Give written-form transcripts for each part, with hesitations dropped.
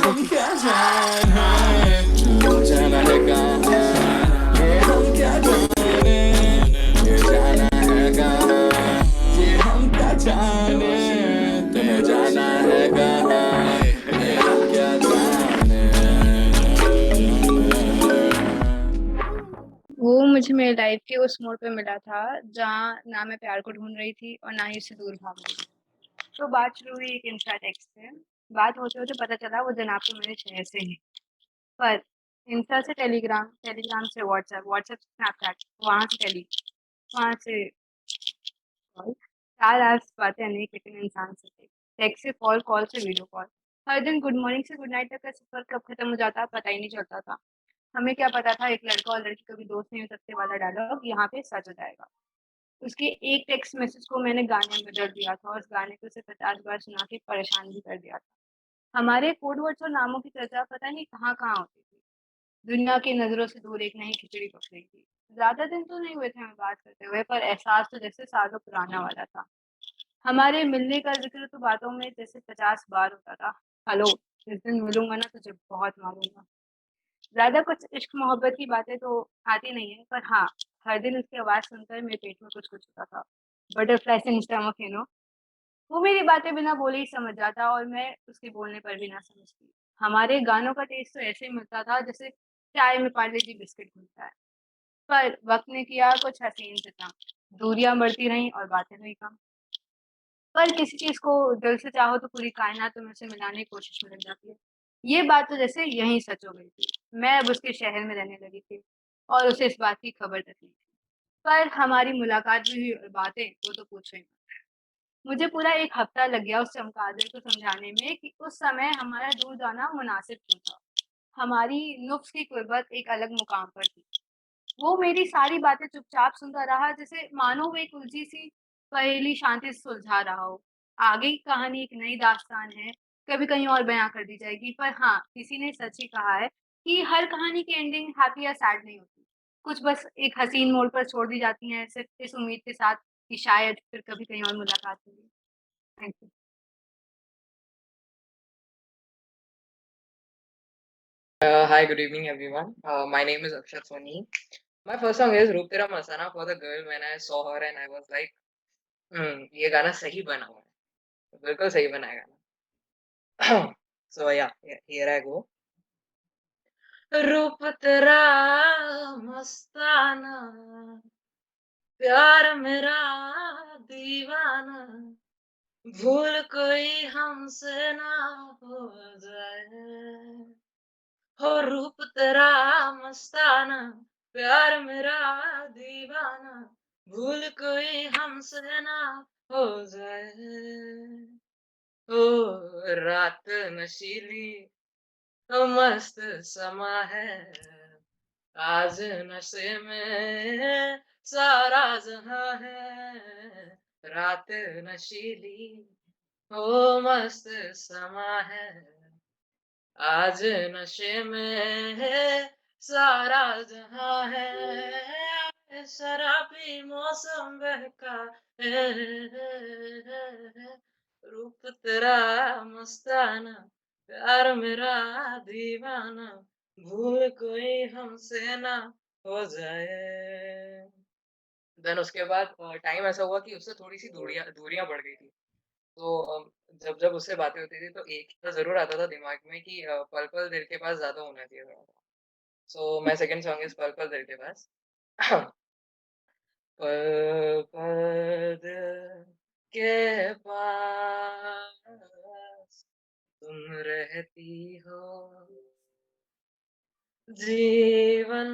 हम क्या जाने, ये जाना है कहाँ, ये हम क्या जाने, ये जाना है कहाँ, ये हम क्या जाने, तुम्हें जाना है कहाँ, ये हम क्या जाने। वो मुझे मेरी लाइफ के उस मोड़ पे मिला था जहाँ ना मैं प्यार को ढूंढ रही थी और ना ही उससे दूर भाग रही थी। तो बात शुरू हुई एक इंस्टा टेक्स्ट से। बात होते होते पता चला वो जनाब तो मेरे शहर से ही। पर इंस्टा से टेलीग्राम, टेलीग्राम से व्हाट्सएप, व्हाट्सएप से स्नैपचैट, वहां से टेली, वहां से कॉल। 4 आवर्स बातें अनेक लेकिन इंसान से थे। टेक्स्ट से कॉल, कॉल से वीडियो कॉल। हर दिन गुड मॉर्निंग से गुड नाइट तक का सफर कब खत्म हो जाता पता ही नहीं चलता था। हमें क्या पता था एक लड़का और लड़की कभी दोस्त नहीं हो सकते वाला डायलॉग यहाँ पे सच हो जाएगा। उसके एक टेक्स्ट मैसेज को मैंने गाने में बदल दिया था और उस गाने को उसे 50 बार सुना के परेशान भी कर दिया था। हमारे कोड वर्ड्स और नामों की चर्चा पता नहीं कहाँ कहाँ होती थी। दुनिया की नजरों से दूर एक नई खिचड़ी पक रही थी। ज्यादा दिन तो नहीं हुए थे हमें बात करते हुए, पर एहसास तो जैसे सालों पुराना वाला था। हमारे मिलने का जिक्र तो बातों में जैसे 50 बार होता था। हेलो, जिस दिन मिलूंगा ना तुझे बहुत मारूंगा। ज्यादा कुछ इश्क मोहब्बत की बातें तो आती नहीं है, पर हाँ, हर दिन उसकी आवाज सुनकर मेरे पेट में कुछ कुछ होता था। बटरफ्लाई इन स्टमक, वो मेरी बातें बिना बोले ही समझ जाता और मैं उसके बोलने पर भी ना समझती। हमारे गानों का टेस्ट तो ऐसे ही मिलता था जैसे चाय में पार्ले जी बिस्किट मिलता है। पर वक्त ने किया कुछ हसीन सितम। दूरियां बढ़ती रहीं और बातें हुई कम। पर किसी चीज को दिल से चाहो तो पूरी कायनात तुम्हें से मिलाने की कोशिश में लग जाती है। ये बात तो जैसे यही सच हो गई थी। मैं अब उसके शहर में रहने लगी थी और उसे इस बात की खबर तक नहीं थी। पर हमारी मुलाकात भी हुई और बातें वो तो पूछो ही मत। मुझे पूरा 1 हफ्ता लग गया उस चमगादड़ को समझाने में कि उस समय हमारा दूर जाना मुनासिब क्यों था। हमारी नुफ्स की कुर्बत एक अलग मुकाम पर थी। वो मेरी सारी बातें चुपचाप सुनता रहा, जैसे मानो वो एक उलझी सी पहेली शांति से सुलझा रहा हो। आगे की कहानी एक नई दास्तान है, कभी कहीं और बयां कर दी जाएगी। पर हाँ, किसी ने सच ही कहा है कि हर कहानी की एंडिंग हैप्पी या सैड नहीं होती। कुछ बस एक हसीन मोड़ पर छोड़ दी जाती हैं, सिर्फ इस उम्मीद के साथ कि शायद फिर कभी कहीं और मुलाकात होगी। Thank you. Hi, good evening, everyone. My name is Akshat Soni. My first song is "Roop Tera Masana" for the girl when I saw her and I was like, ये गाना सही बना हुआ है, बिल्कुल सही बना है गाना। So yeah, here I go. रूप तेरा मस्ताना, प्यार मेरा दीवाना, भूल कोई हमसे ना हो जाए। हो रूप तेरा मस्ताना, प्यार मेरा दीवाना, भूल कोई हमसे ना हो जाए। ओ रात नशीली तो मस्त समा है, आज नशे में सारा जहां है। रात नशीली हो मस्त समा है, आज नशे में है सारा जहां है। शराबी मौसम बहका है, रूप तेरा मस्ताना, प्यार मेरा दीवाना, भूल कोई हमसे ना हो जाए। देन उसके बाद टाइम ऐसा हुआ कि उससे थोड़ी-सी दूरियाँ दूरियाँ बढ़ गई थी। तो जब जब उससे बातें होती थी तो एक तो ज़रूर आता था दिमाग में कि पल पल दिल के पास ज़्यादा होना चाहिए था। So my second song is पल पल दिल के पास। पल पल दिल के पास तुम रहती हो, जीवन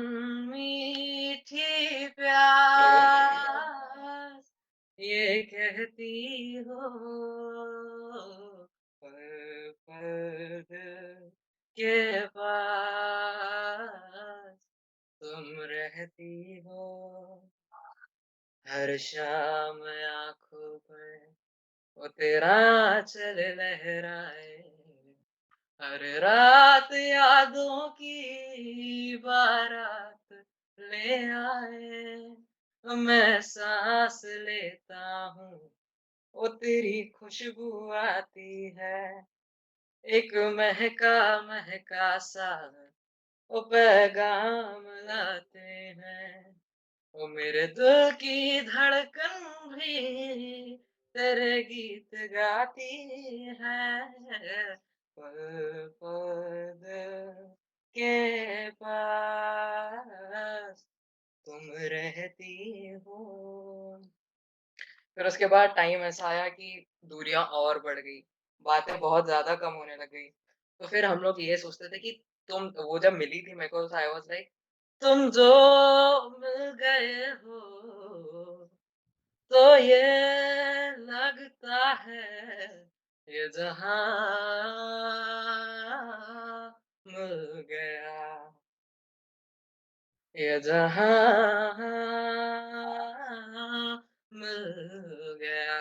मीठी प्यास ये कहती हो, पल पल दिल के पास तुम रहती हो। हर शाम आँखों पर वो तेरा आँचल लहराए, हर रात यादों की बारात ले आए। मैं सांस लेता हूँ, वो तेरी खुशबू आती है, एक महका सा वो पैगाम लाते हैं। ओ मेरे दिल की धड़कन भी तेरे गीत गाती है। पल पल दिल के पास तुम रहती हो। फिर उसके बाद टाइम ऐसा आया कि दूरियां और बढ़ गई, बातें बहुत ज्यादा कम होने लग गई। तो फिर हम लोग ये सोचते थे कि तुम वो जब मिली थी मेरे को, आई वाज लाइक तुम जो मिल गए हो तो ये लगता है ये जहां मिल गया, ये जहां मिल गया।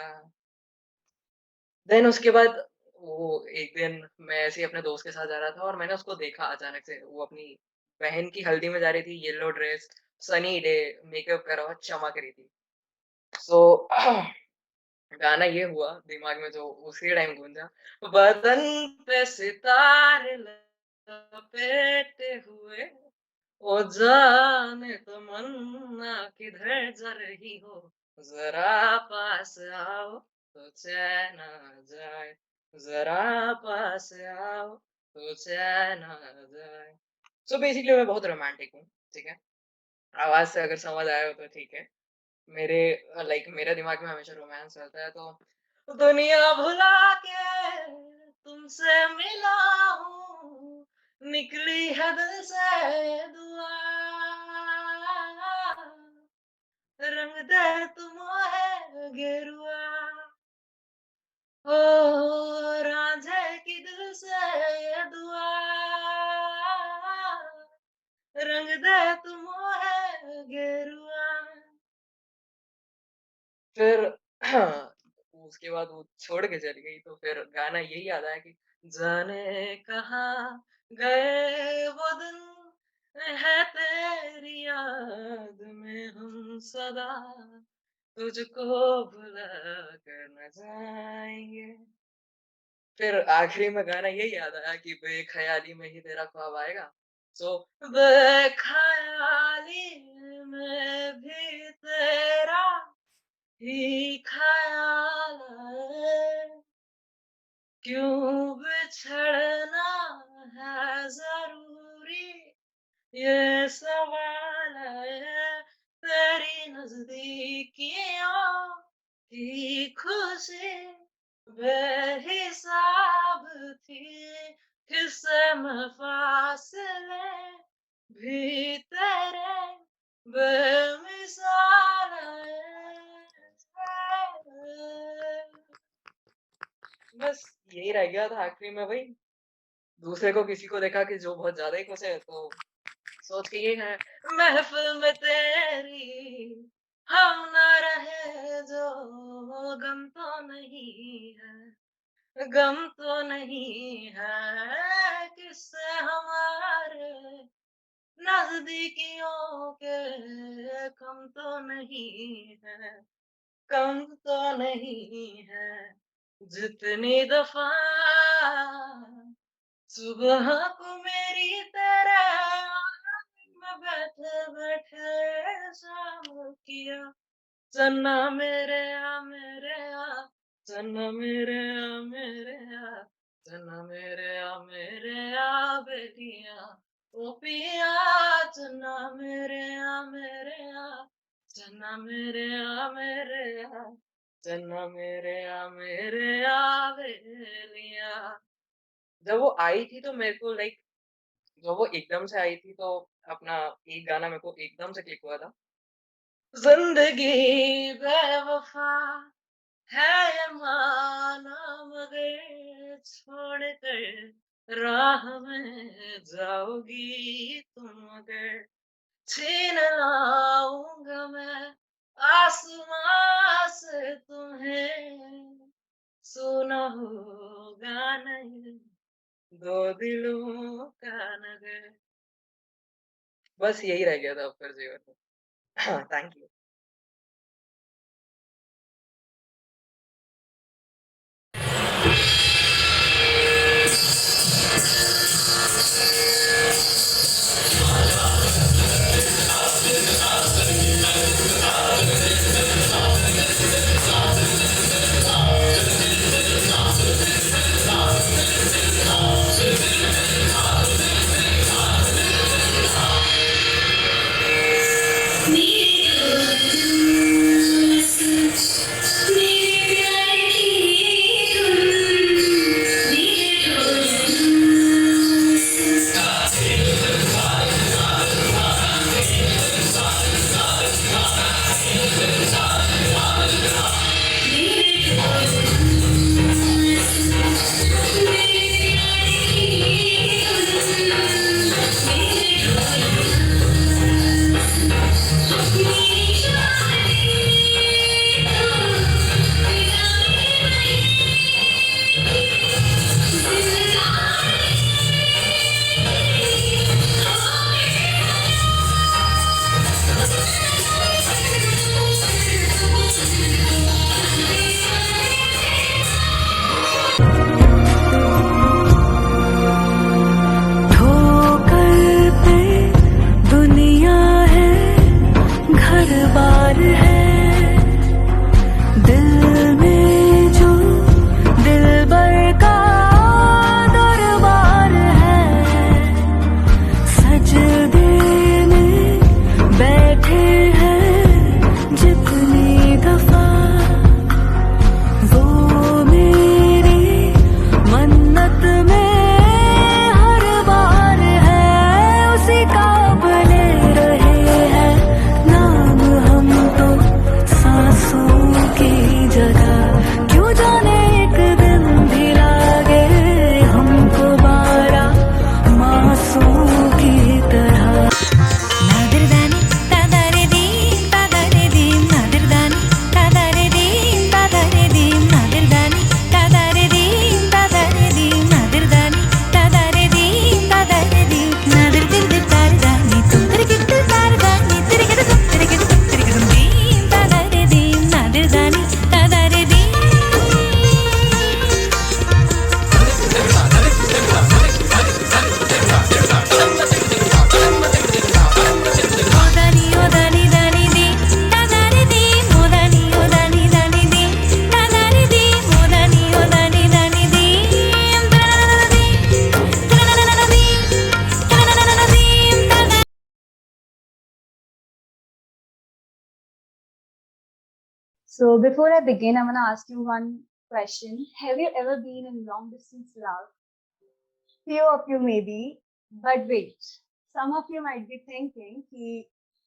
देन उसके बाद वो एक दिन मैं ऐसे ही अपने दोस्त के साथ जा रहा था और मैंने उसको देखा अचानक से। वो अपनी बहन की हल्दी में जा रही थी, yellow dress, sunny day, makeup करा हुआ, चमक रही थी। सो गाना ये हुआ दिमाग में जो उसी टाइम गूंजा, बदन पे सितारे लपेटे हुए, ओ जाने तमन्ना किधर जा रही हो, जरा पास आओ तो चैन आ जाए, जरा पास आओ तो चैन आ जाए। सो बेसिकली मैं बहुत रोमांटिक हूँ, ठीक है? आवाज से अगर समझ आया हो तो ठीक है। मेरे लाइक मेरे दिमाग में हमेशा रोमांस रहता है, तो दुनिया भुला के तुमसे मिला हूँ, निकली है दिल से दुआ, रंग दे तुम है गेरुआ, ओ रांझे की दिल से ये दुआ, रंग दे तुम है गेरुआ। फिर उसके बाद वो छोड़ के चली गई, तो फिर गाना यही याद आया कि जाने कहाँ गए वो दिन, है तेरी याद में हम सदा, तुझको भुला कर न जाएंगे। फिर आखिरी में गाना यही याद आया कि बेख्याली में ही तेरा ख्वाब आएगा। सो बेख्याली में भी तेरा ही ख्याल आए, क्यों बिछड़ना है ज़रूरी, ये सवाल है। तेरी नज़दीकियों की खुशी बेहिसाब थी, किस्से में फासले भी तेरे बेमिसाल है। बस यही रह गया था आखिरी में भाई। दूसरे को किसी को देखा कि जो बहुत ज़्यादा ही खुश है, तो सोच के ये है, महफ़िल में तेरी हम ना रहे जो, गम तो नहीं है, गम तो नहीं है, किससे हमारे नज़दीकियों के कम तो नहीं है, कम तो नहीं है, जितनी दफ़ा सुबह को मेरी तरह में बैठे-बैठे शाम किया, चन्ना मेरे आ, चन्ना मेरे आ, चन्ना मेरे आ बेलिया, ओ पिया चन्ना मेरे आ, चन्ना मेरे आ, चन्ना मेरे आ बेलिया। जब वो आई थी तो मेरे को लाइक, जब वो एकदम से आई थी तो अपना एक गाना मेरे को एकदम से क्लिक हुआ था। ज़िंदगी बेवफ़ा है ये माना, मगर छोड़ कर राह में जाओगी तुम अगर, छीन लाऊँगा मैं आसमां से तुम्हें, सुना होगा नहीं दो दिलों का नगर। बस यही रह गया था अब फिर जीवन में। हाँ, thank you. So before I begin, I want to ask you one question. Have you ever been in long distance love? Few of you maybe, but wait. Some of you might be thinking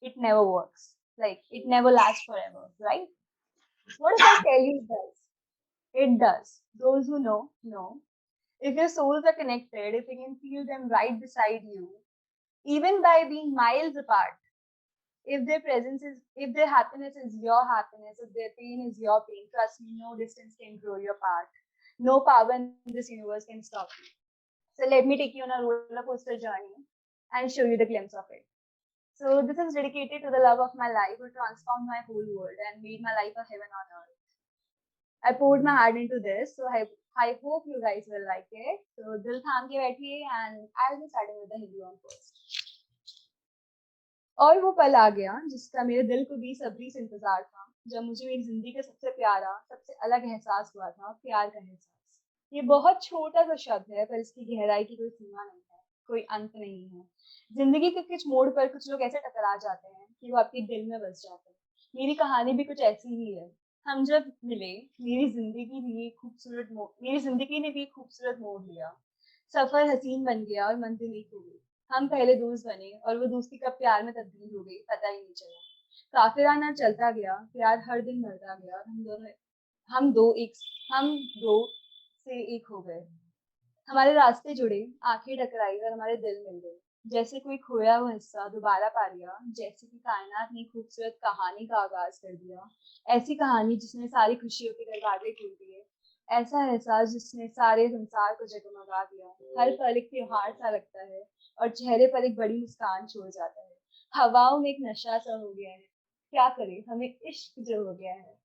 it never works. Like it never lasts forever, right? What if I tell you it does? It does. Those who know. If your souls are connected, if you can feel them right beside you, even by being miles apart, if their happiness is your happiness, if their pain is your pain, trust me, no distance can grow you apart. No power in this universe can stop you. So let me take you on a roller coaster journey and show you the glimpse of it. So this is dedicated to the love of my life who transformed my whole world and made my life a heaven on earth. I poured my heart into this, so I hope you guys will like it. So dil tham ke baithiye and I'll be starting with the Hindi one first. और वो पल आ गया जिसका मेरे दिल को बेसब्री से इंतजार था, जब मुझे मेरी जिंदगी का सबसे प्यारा, सबसे अलग एहसास हुआ था, प्यार का एहसास। ये बहुत छोटा सा शब्द है, पर इसकी गहराई की कोई सीमा नहीं है, कोई अंत नहीं है। जिंदगी के कुछ मोड़ पर कुछ लोग ऐसे टकरा जाते हैं कि वो आपके दिल में बस जाते हैं। मेरी कहानी भी कुछ ऐसी ही है। हम जब मिले, मेरी जिंदगी ने भी एक खूबसूरत मोड़ लिया। सफर हसीन बन गया और मंजिल एक हो गई। हम पहले दोस्त बने और वो दोस्ती कब प्यार में तब्दील हो गई पता ही नहीं चला। काफिराना चलता गया, प्यार हर दिन बढ़ता गया और हम दो एक हम दो से एक हो गए। हमारे रास्ते जुड़े, आंखें टकराई और हमारे दिल मिल गए। जैसे कोई खोया हुआ हिस्सा दोबारा पा लिया, जैसे कि कायनात ने खूबसूरत कहानी का आगाज कर दिया। ऐसी कहानी जिसने सारी खुशियों के दरवाजे खोल दिए, ऐसा एहसास जिसने सारे संसार को जगमगा दिया। हर पल एक त्योहार सा लगता है और चेहरे पर एक बड़ी मुस्कान छोड़ जाता है। हवाओं में एक नशा सा हो गया है। क्या करें, हमें इश्क जो हो गया है।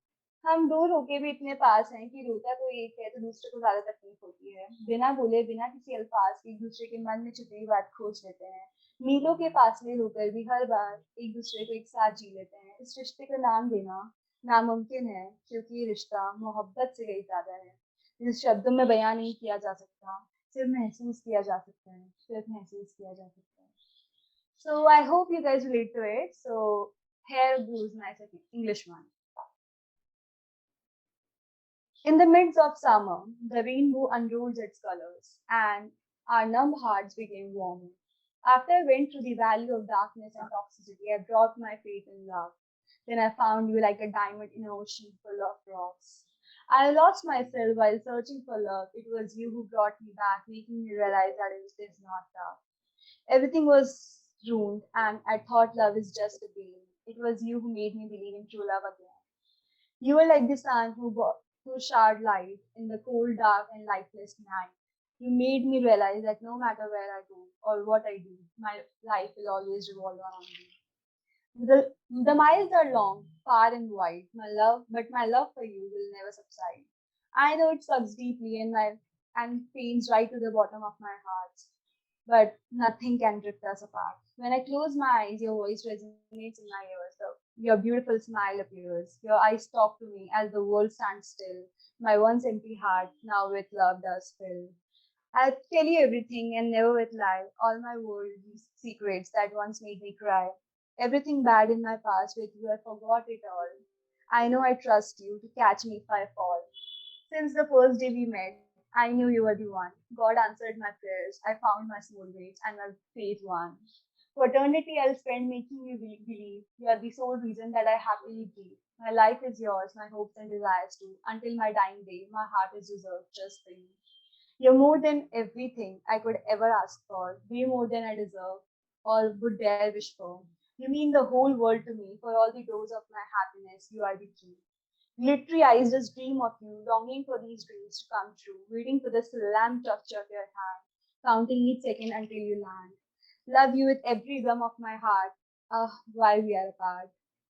हम दूर होके भी इतने पास हैं कि रोता कोई एक है तो दूसरे को ज्यादा तकलीफ होती है। बिना बोले, बिना किसी अल्फाज के एक दूसरे के मन में छुपी हुई बात खोज लेते हैं। मीलों के फासले होकर भी हर बार एक दूसरे को एक साथ जी लेते हैं। इस रिश्ते का नाम देना नामुमकिन है, क्योंकि ये रिश्ता मोहब्बत से कहीं ज्यादा है, जिस शब्दों में बयां नहीं किया जा सकता, सिर्फ महसूस किया जा सकता है, सिर्फ महसूस किया जा सकता है। So I hope you guys relate to it. So here goes my second English one. In the midst of summer, the rainbow unrolls its colors, and our numb hearts became warmer. After I went through the valley of darkness and toxicity, I dropped my faith in love. Then I found you like a diamond in an ocean full of rocks. I lost myself while searching for love. It was you who brought me back, making me realize that it is not love. Everything was ruined, and I thought love is just a game. It was you who made me believe in true love again. You were like the sun who showered light in the cold, dark, and lifeless night. You made me realize that no matter where I go or what I do, my life will always revolve around you. The miles are long, far and wide, but my love for you will never subside. I know it sucks deeply and pains right to the bottom of my heart, but nothing can drift us apart. When I close my eyes, your voice resonates in my ears. Your beautiful smile appears. Your eyes talk to me as the world stands still. My once empty heart now with love does fill. I'll tell you everything and never with lie. All my worldly secrets that once made me cry. Everything bad in my past with you, I forgot it all. I know I trust you to catch me if I fall. Since the first day we met, I knew you were the one. God answered my prayers. I found my soulmate and my faith won. For eternity, I'll spend making you believe you are the sole reason that I happily breathe. My life is yours, my hopes and desires too. Until my dying day, my heart is reserved just for you. You're more than everything I could ever ask for, way more than I deserve or would dare wish for. You mean the whole world to me. For all the doors of my happiness, you are the key. Glittery eyes just dream of you, longing for these dreams to come true, waiting for the slam touch of your hand, counting each second until you land. Love you with every drum of my heart, while we are apart.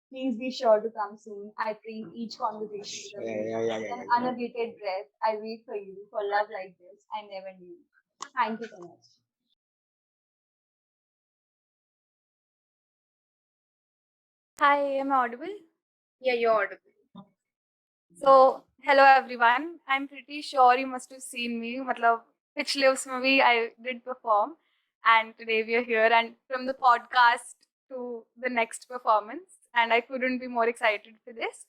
Please be sure to come soon. I pray in each conversation with a an unabated breath. I wait for you for love like this I never knew. Thank you so much. Hi, am I audible? Yeah, you're audible. So, hello everyone. I'm pretty sure you must have seen me. Matlab, पिछले उसमें भी I did perform, and today we are here. And from the podcast to the next performance, and I couldn't be more excited for this.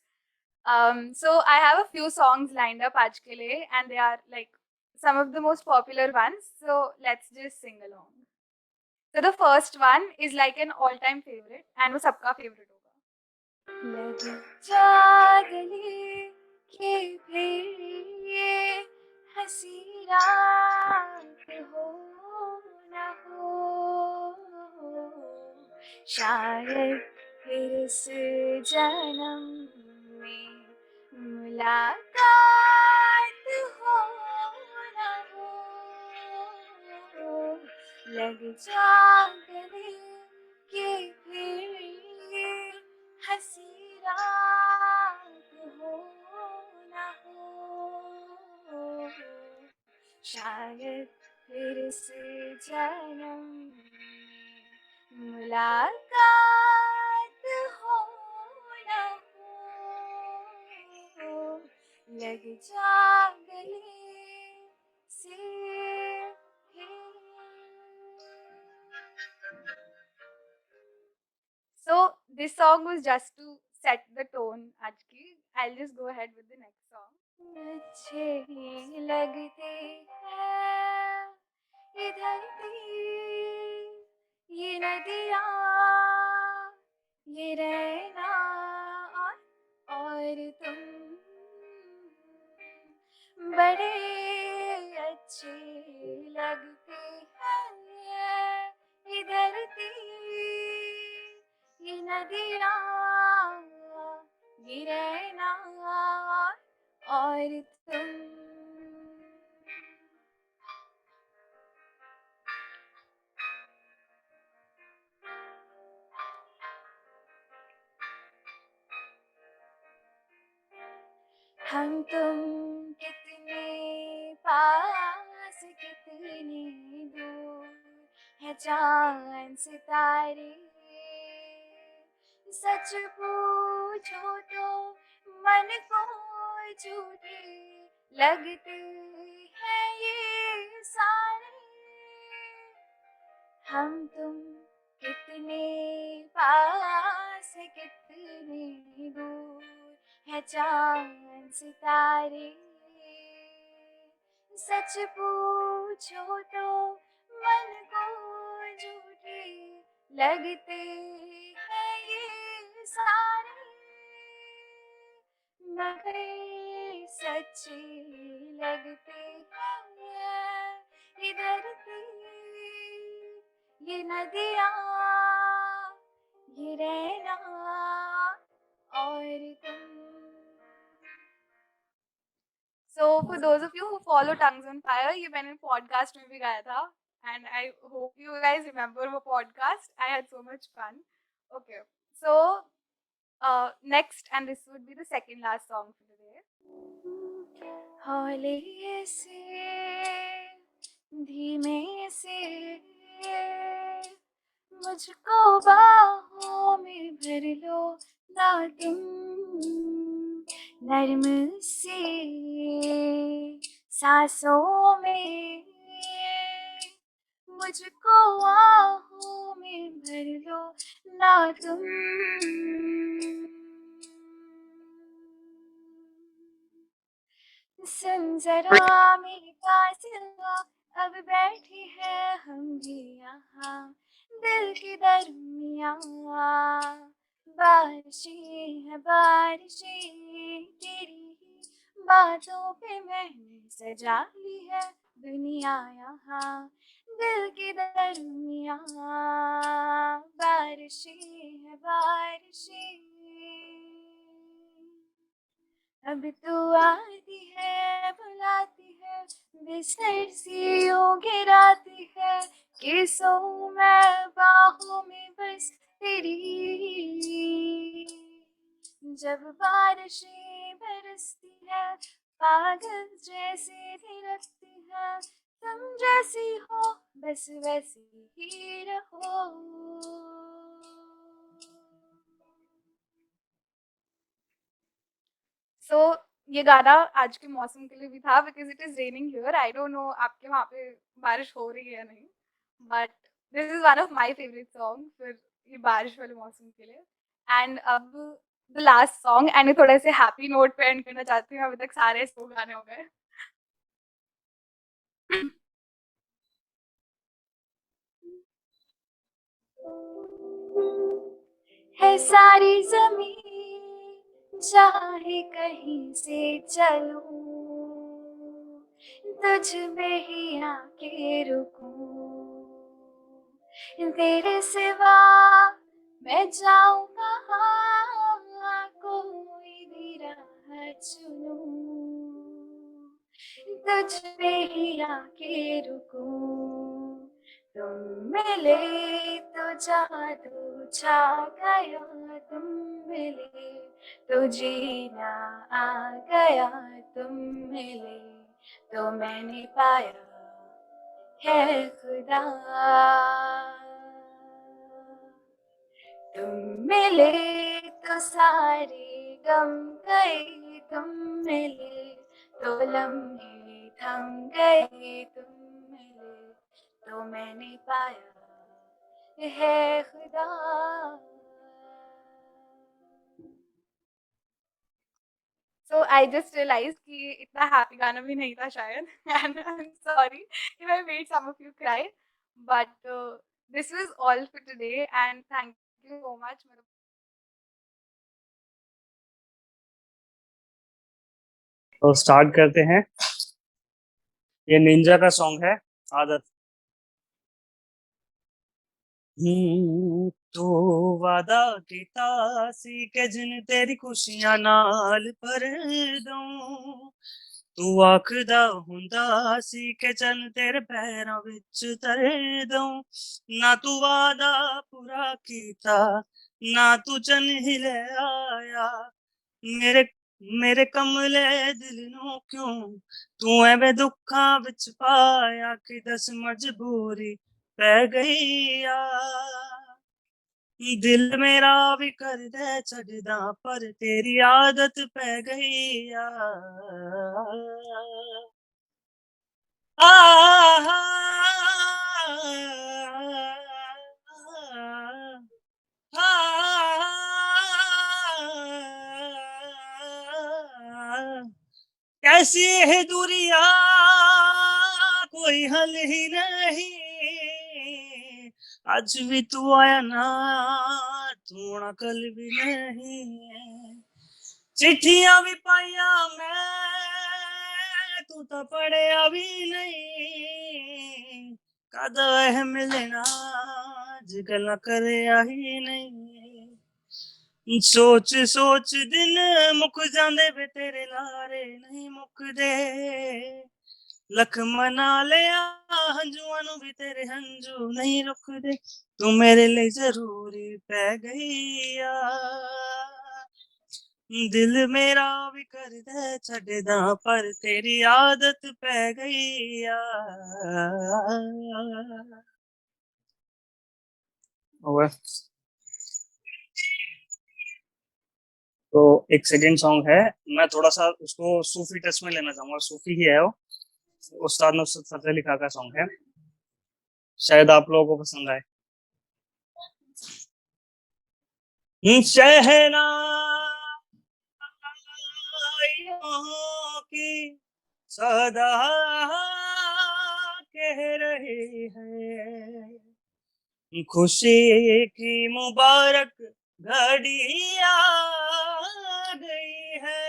So I have a few songs lined up aaj ke liye, and they are like some of the most popular ones. So let's just sing along. So the first one is like an all-time favorite, and वो सबका favorite होगा. लग जा गले के फिर ये हंसी रात हो न हो, शायद फिर इस जन्म में मुलाकात हो न हो. लग जा गले के फिर ये हंसी रात हो न हो, शायद फिर इस जन्म में मुलाकात हो न हो. लग जा गले से ही. So this song was just to set the tone आज की. I'll just go ahead with the next song. अच्छे ही लगते हैं ये धरती, ये नदियाँ, ये रहना और तुम बड़े अच्छे लगते हैं ये धरती, ये नदियाँ, ये रहना और तुम. हम तुम कितने पास कितने दूर है चांद सितारे. सच पूछो तो मन को झूठे लगते हैं ये सारे. हम तुम कितने पास कितने दूर है चांद सितारे. सच पूछो तो मन को झूठे लगते हैं ये सारे, मगर सच्चे लगते हैं ये धरती, ये नदियाँ, ये रहना और तुम. So for those of you who follow Tongues on Fire, ये मैंने podcast में भी गाया था, and I hope you guys remember वो podcast. I had so much fun. Okay, so next, and this would be the second last song for today. हौले से धीमे से मुझको बाहों में भर लो ना तुम, नर्म से सांसों में मुझको आहों में भर लो ना तुम. सुन जरा मेरी पास आ, अब बैठे हैं हम भी यहाँ दिल की दरमियाँ. बारिशें है बारिशें तेरी ही बातों पे मैंने सजा ली है दुनिया यहाँ दिल की दरमियाँ. बारिशें है बारिशें अब तू आती है बुलाती है बिस्तर सी यूं गिराती है कि सोऊं मैं बाहों में बस तेरी. जब बारिशें बरसती है पागल जैसे थिरकती है, तुम जैसी हो बस वैसी ही रहो. So ये गाना आज के मौसम के लिए भी था because it is raining here. I don't know आपके वहाँ पे बारिश हो रही है या नहीं, but this is one of my favorite songs फिर ये बारिश वाले मौसम के लिए. And अब the last song and मैं थोड़े से happy note पे end करना चाहती हूँ. अभी तक सारे slow गाने हो गए. है सारी ज़मीन चाहे कहीं से चलूं, तुझ में ही आके रुकूं. तेरे सिवा मैं जाऊं कहाँ, कोई भी राह चुनूं, तुझ पे ही आके रुकूं. तुम मिले तो जादू छा गया, तुम मिले तो जीना आ गया, तुम मिले तो मैंने पाया है खुदा. तुम मिले तो सारे गम गए, तुम मिले तो लम्हे थम गए, तुम मिले तो मैंने पाया है खुदा. So I just realized कि इतना happy गाना भी नहीं था शायद. And I'm sorry if I made some of you cry. But this was all for today and thank you so much. तो स्टार्ट करते हैं. ये निंजा का सॉन्ग है आदत. तू वादा कीता सी के जिन तेरी खुशियां नाल भर दूं, तू आखदा हुंदा सी के चन तेरे पैरां विच तर दूं. ना तू वादा पूरा कीता, ना तू चन हिले आया, मेरे मेरे कमले दिल नूं क्यों तू एवें दुखां विच पाया, कि दस मजबूरी पै गई आ. दिल मेरा भी कर दे छड़दा पर तेरी आदत पै गई आ. कैसी है दूरिया कोई हल ही नहीं, आज भी तू आया ना तू ना कल भी नहीं. चिट्ठियां भी पाइया मैं तू तो पढ़िया भी नहीं, कद वह मिलना अज गल्लां करिया ही नहीं. सोच सोच दिन मुक जांदे वे तेरे लारे नहीं मुकदे, लख मना लिया हंजुआं नूं भी तेरे हंजू नहीं रुकदे. तू मेरे लिए जरूरी पै गई आ, दिल मेरा भी कर दे छड़दा पर तेरी आदत पै गई आ. तो एक सेकंड सॉन्ग है, मैं थोड़ा सा उसको सूफी टच में लेना चाहूंगा. सूफी ही है वो, उस्ताद नुसरत फतेह अली खां का सॉन्ग है, शायद आप लोगों को पसंद आए. शहनाइयों की सदा कह रही है, खुशी की मुबारक घड़ी आ गई है.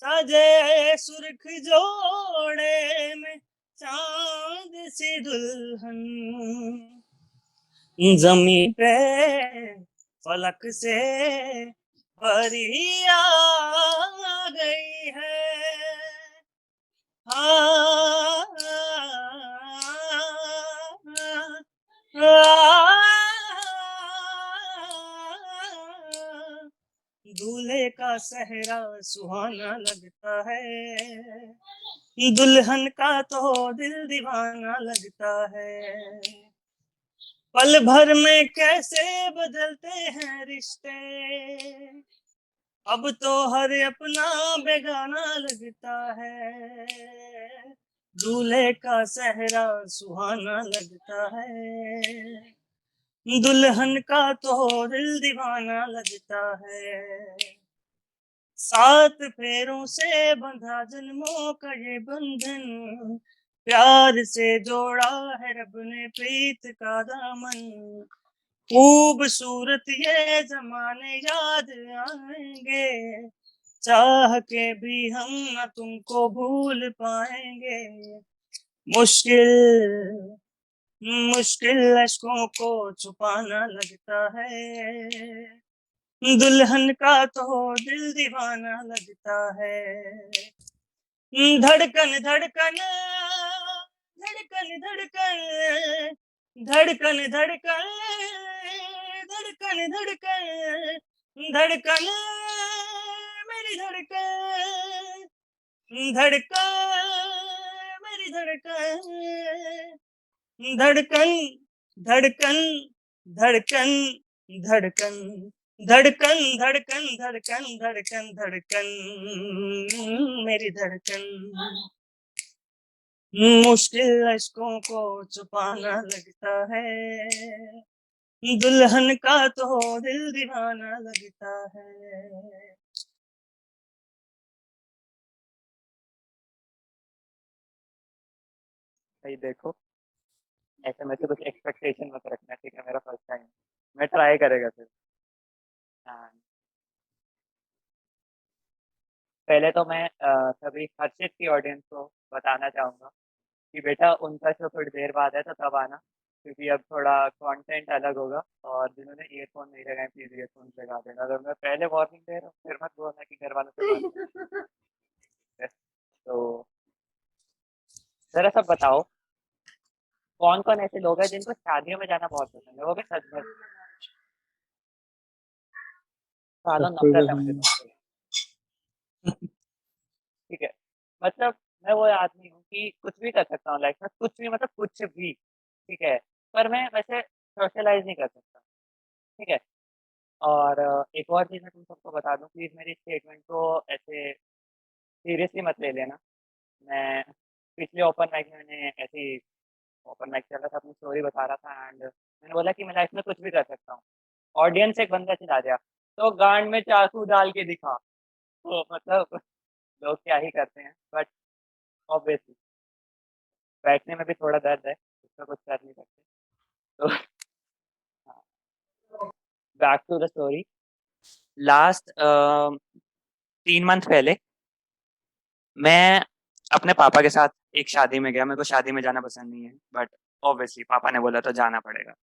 सजे सुर्ख जोड़े में चांद सी दुल्हन, जमीन पे फलक से परी आ गई है. दूल्हे का सेहरा सुहाना लगता है, दुल्हन का तो दिल दीवाना लगता है. पल भर में कैसे बदलते हैं रिश्ते, अब तो हर अपना बेगाना लगता है. दूल्हे का सेहरा सुहाना लगता है, दुल्हन का तो दिल दीवाना लगता है, 7 फेरों से बंधा जन्मों का ये बंधन, प्यार से जोड़ा है रब ने प्रीत का दामन, खूबसूरत ये जमाने याद आएंगे, चाह के भी हम न तुमको भूल पाएंगे, मुश्किल मुश्किल अशकों को छुपाना लगता है, दुल्हन का तो दिल दीवाना लगता है, धड़कन धड़कन धड़कन धड़कन धड़कन धड़कन धड़कन धड़कन धड़कन मेरी धड़कन धड़कन मेरी धड़कन धड़कन धड़कन धड़कन धड़कन धड़कन धड़कन धड़कन धड़कन धड़कन मेरी धड़कन, मुश्किल अशकों को छुपाना लगता है, दुल्हन का तो दिल दीवाना लगता है। भाई देखो, ऐसे में से कुछ एक्सपेक्टेशन मत रखना, ठीक है? मेरा फर्स्ट टाइम, मैं ट्राई करेगा फिर। And पहले तो मैं सभी हर्षित की ऑडियंस को बताना चाहूँगा कि बेटा उनका शो थोड़ी देर बाद है, तो तब आना, क्योंकि अब थोड़ा कंटेंट अलग होगा, और जिन्होंने ईयरफोन नहीं लगाए प्लीज ईयरफोन लगा देना। अगर मैं पहले वार्निंग दे रहा हूँ फिर मत बोलना कि घर वालों से बात है। तो जरा सब बताओ, कौन कौन ऐसे लोग हैं जिनको शादियों में जाना बहुत पसंद है, वो भी सच में? सालों नफरत है मुझे तुमसे, ठीक है? मतलब मैं वो आदमी हूँ कि कुछ भी कर सकता हूँ लाइफ में, कुछ भी मतलब कुछ भी, ठीक है? पर मैं वैसे सोशलाइज नहीं कर सकता, ठीक है? और एक और चीज़ मैं तुम सबको बता दूँ, प्लीज़ मेरी स्टेटमेंट को ऐसे सीरियसली मत ले लेना। मैं पिछले ओपन माइक में मैंने ऐसी ओपन माइक चल रहा था, अपनी स्टोरी बता रहा था, एंड मैंने बोला कि मैं लाइफ में कुछ भी कर सकता हूँ। ऑडियंस एक बंदा चिल्ला दिया, तो गांड में चाकू डाल के दिखा। तो मतलब लोग क्या ही करते हैं, बट ऑब्वियसली बैठने में भी थोड़ा दर्द है, उसका कुछ कर नहीं सकते। तो back to the story, last 3 month पहले मैं अपने पापा के साथ एक शादी में गया। मेरे को शादी में जाना पसंद नहीं है, बट ऑब्वियसली पापा ने बोला तो जाना पड़ेगा।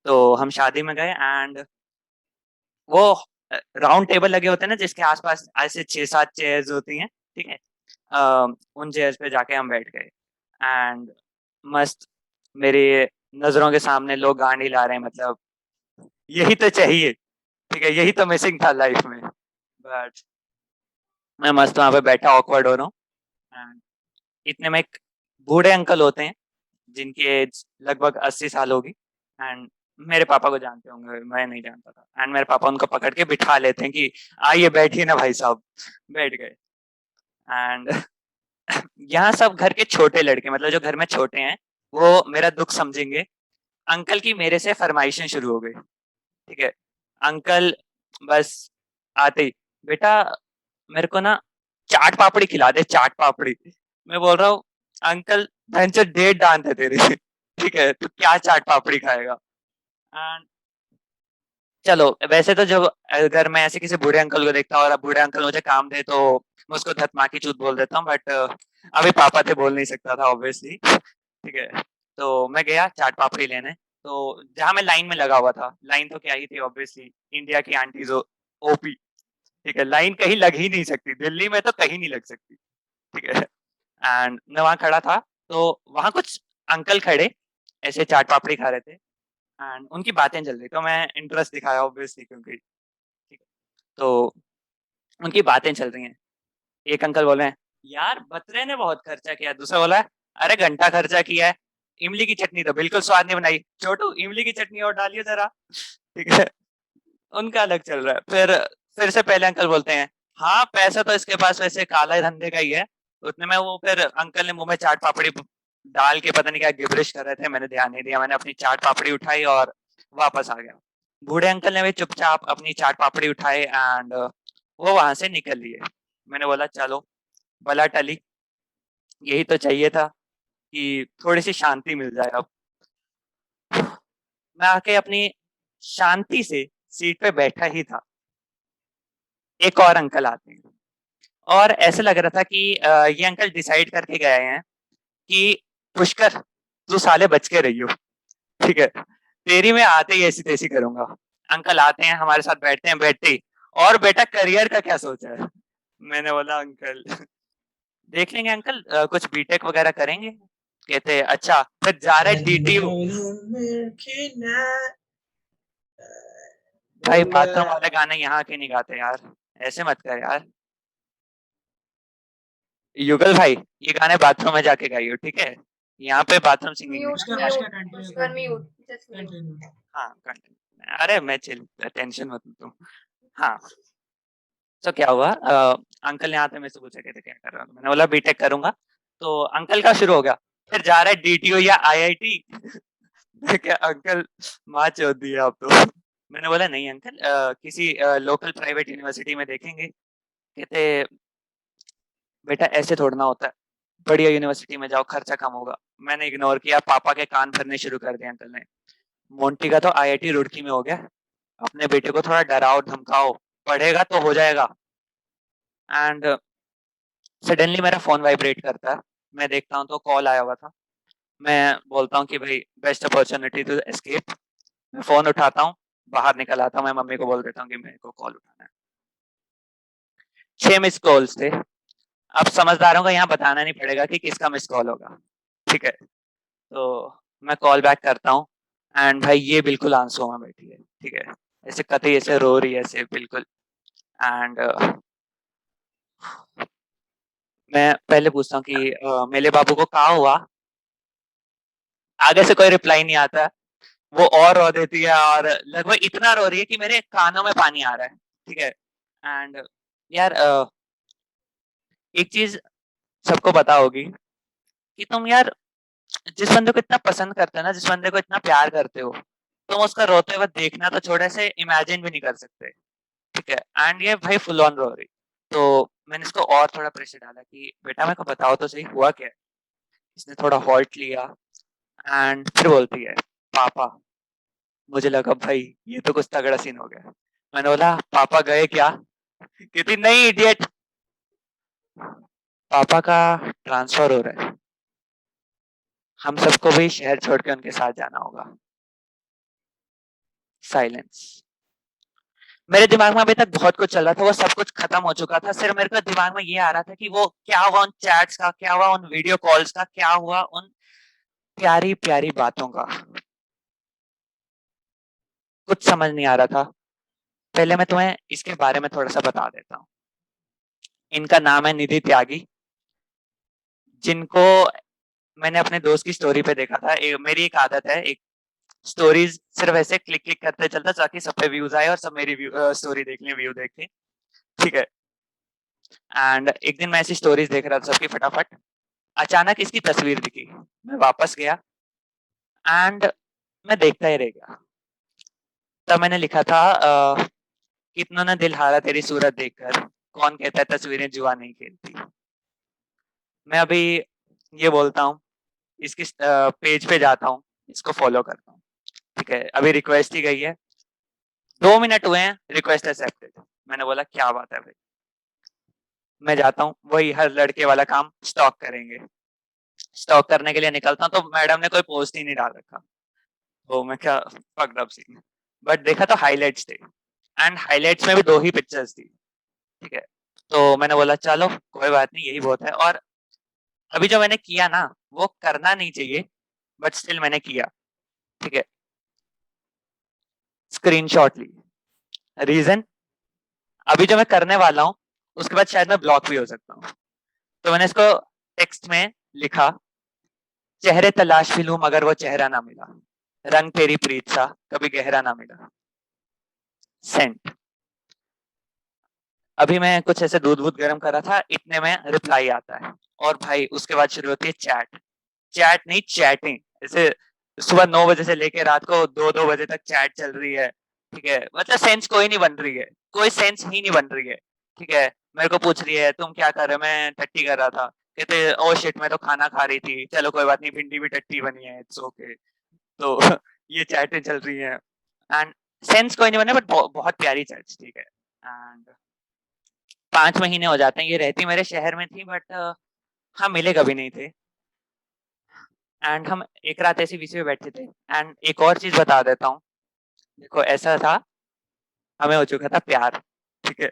तो हम शादी में गए, एंड वो राउंड टेबल लगे होते हैं ना, जिसके आसपास ऐसे 6-7 चेयर्स होती हैं, ठीक है? उन चेयर्स पे जाके हम बैठ गए, एंड मस्त मेरी नजरों के सामने लोग गांडी ला रहे हैं। मतलब यही तो चाहिए, ठीक है? यही तो मिसिंग था लाइफ में। बट मैं मस्त वहां पे बैठा ऑकवर्ड हो रहा हूँ, एंड इतने में एक बूढ़े अंकल होते हैं जिनकी एज लगभग 80 साल होगी, एंड मेरे पापा को जानते होंगे, मैं नहीं जानता था। एंड मेरे पापा उनको पकड़ के बिठा लेते हैं कि आइए बैठिए ना भाई साहब। बैठ गए, एंड यहाँ सब घर के छोटे लड़के, मतलब जो घर में छोटे हैं, वो मेरा दुख समझेंगे। अंकल की मेरे से फरमाइशें शुरू हो गई, ठीक है? अंकल बस आते ही, बेटा मेरे को ना चाट पापड़ी खिला दे, चाट पापड़ी। मैं बोल रहा हूँ अंकल भैंचोद 1.5 दांत है तेरे, ठीक है? तू क्या चाट पापड़ी खाएगा? एंड चलो, वैसे तो जब अगर मैं ऐसे किसी बूढ़े अंकल को देखता हूँ और अब बूढ़े अंकल मुझे काम दे तो मैं उसको धतमा की चूत बोल देता हूँ, बट अभी पापा थे, बोल नहीं सकता था ऑब्वियसली, ठीक है? तो मैं गया चाट पापड़ी लेने, तो जहाँ मैं लाइन में लगा हुआ था, लाइन तो क्या ही थी ऑब्वियसली, इंडिया की आंटीज ओपी, ठीक है? लाइन कहीं लग ही नहीं सकती, दिल्ली में तो कहीं नहीं लग सकती, ठीक है? एंड मैं वहाँ खड़ा था, तो वहाँ कुछ अंकल खड़े ऐसे चाट पापड़ी खा रहे थे, एंड उनकी बातें चल रही, तो मैं इंटरेस्ट दिखाया ऑब्वियसली, क्योंकि ठीक है? तो उनकी बातें चल रही हैं। एक अंकल बोले हैं, यार बतरे ने बहुत खर्चा किया। दूसरा बोला है, अरे घंटा खर्चा किया है, इमली की चटनी तो बिल्कुल स्वाद नहीं बनाई, छोटू इमली की चटनी और डालिए जरा, ठीक है? उनका अलग चल रहा है। फिर से पहले अंकल बोलते हैं, हाँ पैसा तो इसके पास वैसे काला धंधे का ही है। उतने में वो फिर अंकल ने मुंह में चाट पापड़ी डाल के पता नहीं क्या गिबरिश कर रहे थे, मैंने ध्यान नहीं दिया। मैंने अपनी चाट पापड़ी उठाई और वापस आ गया। बूढ़े अंकल ने भी चुपचाप अपनी चाट पापड़ी उठाए एंड वो वहां से निकल लिए। मैंने बोला चलो भला टली, यही तो चाहिए था कि थोड़ी सी शांति मिल जाए। अब मैं आके अपनी शांति से सीट पे बैठा ही था, एक और अंकल आते हैं और ऐसे लग रहा था कि ये अंकल डिसाइड करके गए हैं कि पुष्कर तू साले बच के रहियो, ठीक है, तेरी मैं आते ही ऐसी तैसी करूंगा। अंकल आते हैं, हमारे साथ बैठते हैं, बैठते ही और बेटा करियर का क्या सोचा है? मैंने बोला अंकल देख लेंगे अंकल, कुछ बीटेक वगैरह करेंगे। कहते अच्छा फिर जा रहे डीटीयू। भाई बाथरूम वाले गाने यहाँ के नहीं गाते यार, ऐसे मत कर यार। युगल भाई ये गाने बाथरूम में जाके गाइयो, ठीक है, यहाँ पे बाथरूम सिंगिंग म्यूट नहीं। Pushkar mute just mute. हाँ कंटिन्यू, अरे मैं चिल, टेंशन मत तुम। हाँ तो क्या हुआ, अंकल ने आते मेरे से पूछा कहते क्या कर रहा हूँ, मैंने बोला बीटेक करूंगा। तो अंकल का शुरू हो गया, फिर जा रहा है डीटीयू या आईआईटी। मैं क्या अंकल माँ चौथ दी है आप तो। मैंने बोला नहीं अंकल, किसी लोकल प्राइवेट यूनिवर्सिटी में देखेंगे। कहते बेटा ऐसे थोड़ा ना होता है, बढ़िया यूनिवर्सिटी में जाओ, खर्चा कम होगा। मैंने इग्नोर किया, पापा के कान भरने शुरू कर दिए अंकल ने। मोंटी का तो आईआईटी रुड़की में हो गया, अपने बेटे को थोड़ा डराओ धमकाओ, पढ़ेगा तो हो जाएगा। एंड सडनली मेरा फोन वाइब्रेट करता है, मैं देखता हूँ तो कॉल आया हुआ था। मैं बोलता हूँ कि भाई बेस्ट अपॉर्चुनिटी टू एस्केप। मैं फोन उठाता हूँ, बाहर निकल आता हूँ, मैं मम्मी को बोल देता हूँ कि मेरे को कॉल उठाना है। 6 मिस कॉल्स थे। अब समझदारों को यहाँ बताना नहीं पड़ेगा कि किसका मिस कॉल होगा, ठीक है। तो मैं कॉल बैक करता हूँ एंड भाई ये बिल्कुल आंसू में बैठी है, ठीक है, ऐसे कतई ऐसे रो रही है ऐसे बिल्कुल। एंड मैं पहले पूछता हूँ कि मेले बाबू को कहा हुआ। आगे से कोई रिप्लाई नहीं आता, वो और रो देती है और लगभग इतना रो रही है कि मेरे कानों में पानी आ रहा है, ठीक है। एंड यार एक चीज सबको पता होगी कि तुम यार जिस बंदे को इतना पसंद करते हो ना, जिस बंदे को इतना प्यार करते हो, तुम उसका रोते हुए देखना तो छोड़े से इमेजिन भी नहीं कर सकते, ठीक है। एंड ये भाई फुल ऑन रो रही। तो मैंने इसको और थोड़ा प्रेशर डाला कि बेटा मेरे को बताओ तो सही हुआ क्या है। इसने थोड़ा हॉल्ट लिया एंड फिर बोलती है पापा, मुझे लगा भाई ये तो कुछ तगड़ा सीन हो गया। मैंने बोला पापा गए क्या? कहती नहीं इडियट, पापा का ट्रांसफर हो रहा है, हम सबको भी शहर छोड़ के उनके साथ जाना होगा। साइलेंस। मेरे दिमाग में अभी तक बहुत कुछ चल रहा था, वो सब कुछ खत्म हो चुका था, सिर्फ मेरे को दिमाग में ये आ रहा था कि वो क्या हुआ उन चैट्स का, क्या हुआ उन वीडियो कॉल्स का, क्या हुआ उन प्यारी प्यारी बातों का। कुछ समझ नहीं आ रहा था। पहले मैं तुम्हें इसके बारे में थोड़ा सा बता देता हूँ। इनका नाम है निधि त्यागी, जिनको मैंने अपने दोस्त की स्टोरी पे देखा था। मेरी एक आदत है, एक स्टोरीज सिर्फ ऐसे क्लिक क्लिक करते चलता ताकि सब पे व्यूज आए और सब मेरी स्टोरी देख लें, व्यू देख लें, ठीक है। एंड एक दिन मैं ऐसी स्टोरीज देख रहा था सबकी फटाफट, अचानक इसकी तस्वीर दिखी। मैं वापस गया एंड मैं देखता ही रह गया। तब मैंने लिखा था कितनों ने दिल हारा तेरी सूरत देखकर, कौन कहता है तस्वीरें जुआ नहीं खेलती। मैं अभी ये बोलता हूँ, इसकी पेज पे जाता हूँ, इसको फॉलो करता हूँ, ठीक है। अभी रिक्वेस्ट ही गई है, 2 मिनट हुए हैं, रिक्वेस्ट एक्सेप्टेड। मैंने बोला क्या बात है भाई। मैं जाता हूँ, वही हर लड़के वाला काम, स्टॉक करेंगे। स्टॉक करने के लिए निकलता हूँ तो मैडम ने कोई पोस्ट ही नहीं डाल रखा। तो मैं क्या फक्ड अप सीन, बट देखा तो हाइलाइट्स थे एंड हाइलाइट्स में भी 2 ही पिक्चर्स थी, ठीक है। तो मैंने बोला चलो कोई बात नहीं, यही बहुत है। और अभी जो मैंने किया ना, वो करना नहीं चाहिए बट स्टिल मैंने किया, ठीक है। स्क्रीनशॉट ली, रीजन अभी जो मैं करने वाला हूँ उसके बाद शायद मैं ब्लॉक भी हो सकता हूँ। तो मैंने इसको टेक्स्ट में लिखा, चेहरे तलाश भी लूं मगर वो चेहरा ना मिला, रंग तेरी प्रीत सा कभी गहरा ना मिला, सेंट। अभी मैं कुछ ऐसे दूध वूध गर्म कर रहा था, इतने में रिप्लाई आता है और भाई उसके बाद शुरू होती है चैट। चैट नहीं चैटिंग, ऐसे सुबह 9 बजे से लेके रात को 2-2 बजे तक चैट चल रही है, ठीक है? मतलब सेंस कोई नहीं बन रही है, कोई सेंस ही नहीं बन रही है, ठीक है? मेरे को पूछ रही है, "तुम क्या कर रहे हो?" मैं टट्टी कर रहा था। कहते, "ओह शिट! मैं तो खाना खा रही थी। चलो कोई बात नहीं, भिंडी भी टट्टी बनी है, इट्स ओके।" तो ये चैटें चल रही हैं एंड सेंस कोई नहीं बना बट बहुत प्यारी चैट्स, ठीक है? एंड 5 महीने हो जाते हैं, ये रहती मेरे शहर में थी बट हम मिले कभी नहीं थे। एंड हम एक रात ऐसे बीच में बैठे थे एंड एक और चीज़ बता देता हूँ। देखो ऐसा था, हमें हो चुका था प्यार, ठीक है?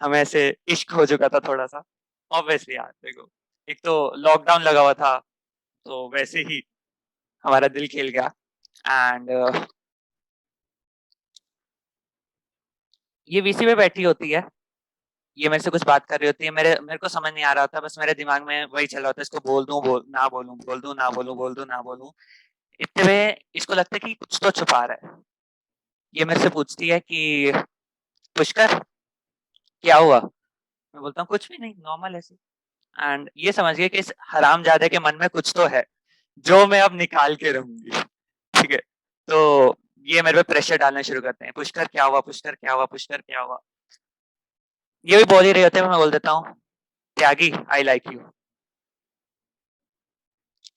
हमें ऐसे इश्क हो चुका था थोड़ा-सा। ऑब्वियसली यार देखो, एक तो लॉकडाउन लगा हुआ था, तो वैसे ही हमारा दिल खिल गया एंड ये वीसी पे बैठी होती है, ये मेरे से कुछ बात कर रही होती है, मेरे को समझ नहीं आ रहा होता, बस मेरे दिमाग में वही चल रहा होता है, इसको बोल दूँ, ना बोलूँ, बोल दूँ, ना बोलूँ, बोल दूँ, ना बोलूँ। इतने में इसको लगता है कि कुछ तो छुपा रहा है। ये मेरे से पूछती है कि पुष्कर क्या हुआ? मैं बोलता हूँ कुछ भी नहीं, नॉर्मल ऐसे। एंड ये समझ गए कि इस हरामजादे के मन में कुछ तो है, जो मैं अब निकाल के रहूँगी, ठीक है? तो ये मेरे पे प्रेशर डालना शुरू करते हैं, पुष्कर क्या हुआ? पुष्कर क्या हुआ? पुष्कर क्या हुआ? ये भी बोल ही रहे होते हैं, मैं बोल देता हूँ, त्यागी आई लाइक यू।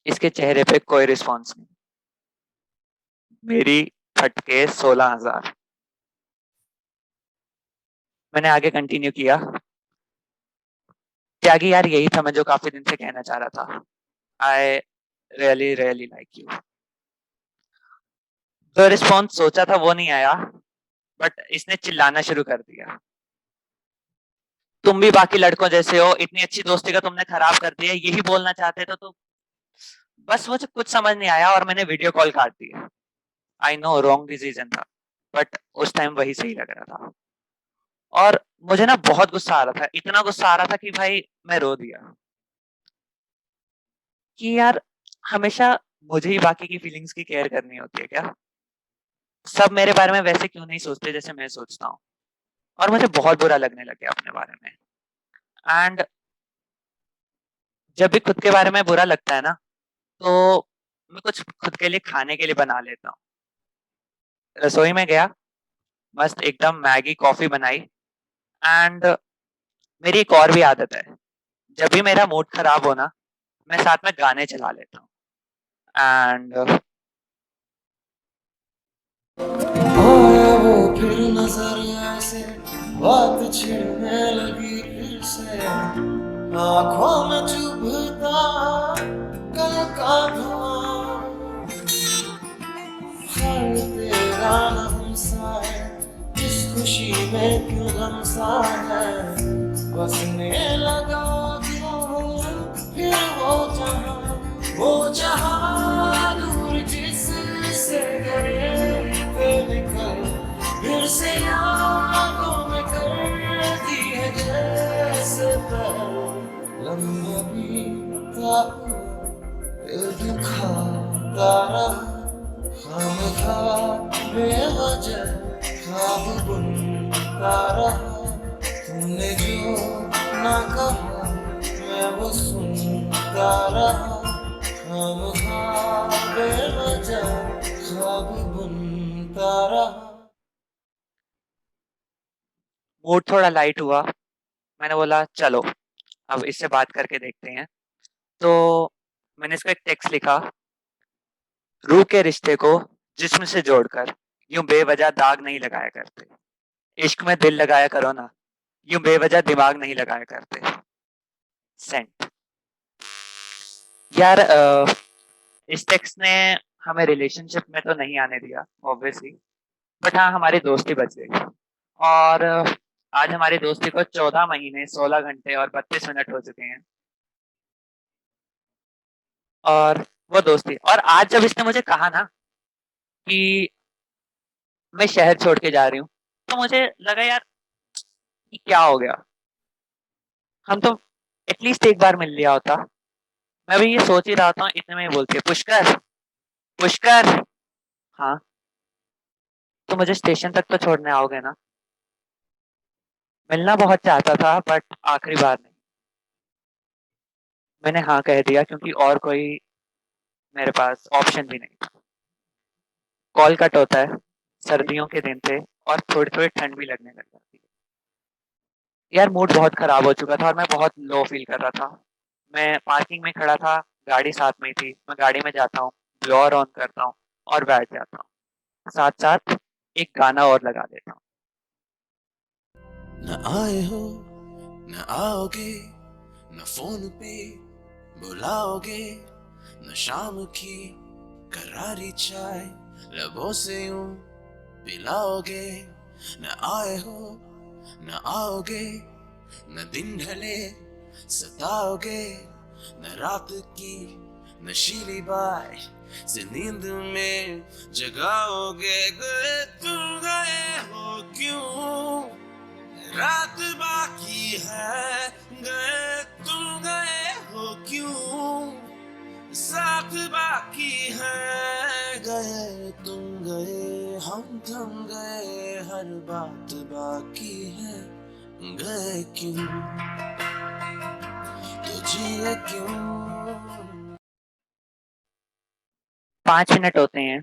इसके चेहरे पे कोई रिस्पॉन्स नहीं। मेरी फटके 16,000। मैंने आगे कंटिन्यू किया, त्यागी यार यही था मैं जो काफ़ी दिन से कहना चाह रहा था। I really really like you. जो रिस्पॉन्स सोचा था वो नहीं आया, बट इसने चिल्लाना शुरू कर दिया। तुम भी बाकी लड़कों जैसे हो, इतनी अच्छी दोस्ती का तुमने खराब कर दिया, यही बोलना चाहते थे तो बस मुझे कुछ समझ नहीं आया और मैंने वीडियो कॉल काट दी। आई नो रॉन्ग डिसीजन था, बट उस टाइम वही सही लग रहा था। और मुझे ना बहुत गुस्सा आ रहा था, इतना गुस्सा आ रहा था कि भाई मैं रो दिया। कि यार हमेशा मुझे ही बाकी की फीलिंग्स की केयर करनी होती है क्या? सब मेरे बारे में वैसे क्यों नहीं सोचते जैसे मैं सोचता हूँ? और मुझे बहुत बुरा लगने लग गया अपने बारे में। एंड जब भी खुद के बारे में बुरा लगता है ना, तो मैं कुछ खुद के लिए खाने के लिए बना लेता हूँ। रसोई में गया, मस्त एकदम मैगी, कॉफ़ी बनाई एंड मेरी एक और भी आदत है, जब भी मेरा मूड खराब हो ना, मैं साथ में गाने चला लेता हूँ एंड आया वो फिर नजरिया से बात छिड़ने लगी फिर से आंखों में चुभता कल का धुआं हर तेरा न हमसा है इस खुशी में क्यों गम सा है बसने लगा क्यों फिर वो जहां दूर जिससे गए फिर निकल फिर से यादों में कर दी है जैसे पहले लम्हा बीता दिल दुखाता रहा खामखा बेवजह ख्वाब बुनता रहा तुमने जो ना कहा मैं वो सुनता रहा खामखा बेवजह ख्वाब बुनता रहा। मूड थोड़ा लाइट हुआ। मैंने बोला चलो अब इससे बात करके देखते हैं। तो मैंने इसको एक टेक्स्ट लिखा, रूह के रिश्ते को जिस्म से जोड़कर यूं बेवजह दाग नहीं लगाया करते। इश्क में दिल लगाया करो ना, यूं बेवजह दिमाग नहीं लगाया करते। सेंट। यार इस टेक्स्ट ने हमें रिलेशनशिप में तो नहीं आने दिया ऑब्वियसली, बट हाँ हमारी दोस्ती बच गई। और आज हमारी दोस्ती को 14 महीने 16 घंटे और 32 मिनट हो चुके हैं। और वो दोस्ती, और आज जब इसने मुझे कहा ना कि मैं शहर छोड़ के जा रही हूँ, तो मुझे लगा यार कि क्या हो गया, हम तो एटलीस्ट एक बार मिल लिया होता। मैं भी ये सोच ही रहा था, इतने में ही बोलती है, पुष्कर, पुष्कर। हाँ, तो मुझे स्टेशन तक तो छोड़ने आओगे ना? मिलना बहुत चाहता था बट आखिरी बार नहीं। मैंने हाँ कह दिया क्योंकि और कोई मेरे पास ऑप्शन भी नहीं था। कॉल कट होता है, सर्दियों के दिन थे और थोड़ी-थोड़ी ठंड भी लगने लग जाती है। यार मूड बहुत खराब हो चुका था और मैं बहुत लो फ़ील कर रहा था। मैं पार्किंग में खड़ा था, गाड़ी साथ में ही थी, मैं गाड़ी में जाता हूँ, ब्लोअर ऑन करता हूँ और बैठ जाता हूँ। साथ-साथ एक गाना और लगा देता हूँ। न आए हो न आओगे, न फोन पे बुलाओगे, न शाम की करारी चाय लबों से यूं पिलाओगे। न आए हो न आओगे, न दिन ढले सताओगे, न रात की नशीली बाय से नींद में जगाओगे। गए तुम गए हो क्यों, रात बाकी है, गए तुम गए हो क्यों, साथ बाकी है। गए तुम गए हम थम गए, हर बात बाकी है। गए क्यों तो जिए क्यों। 5 मिनट होते हैं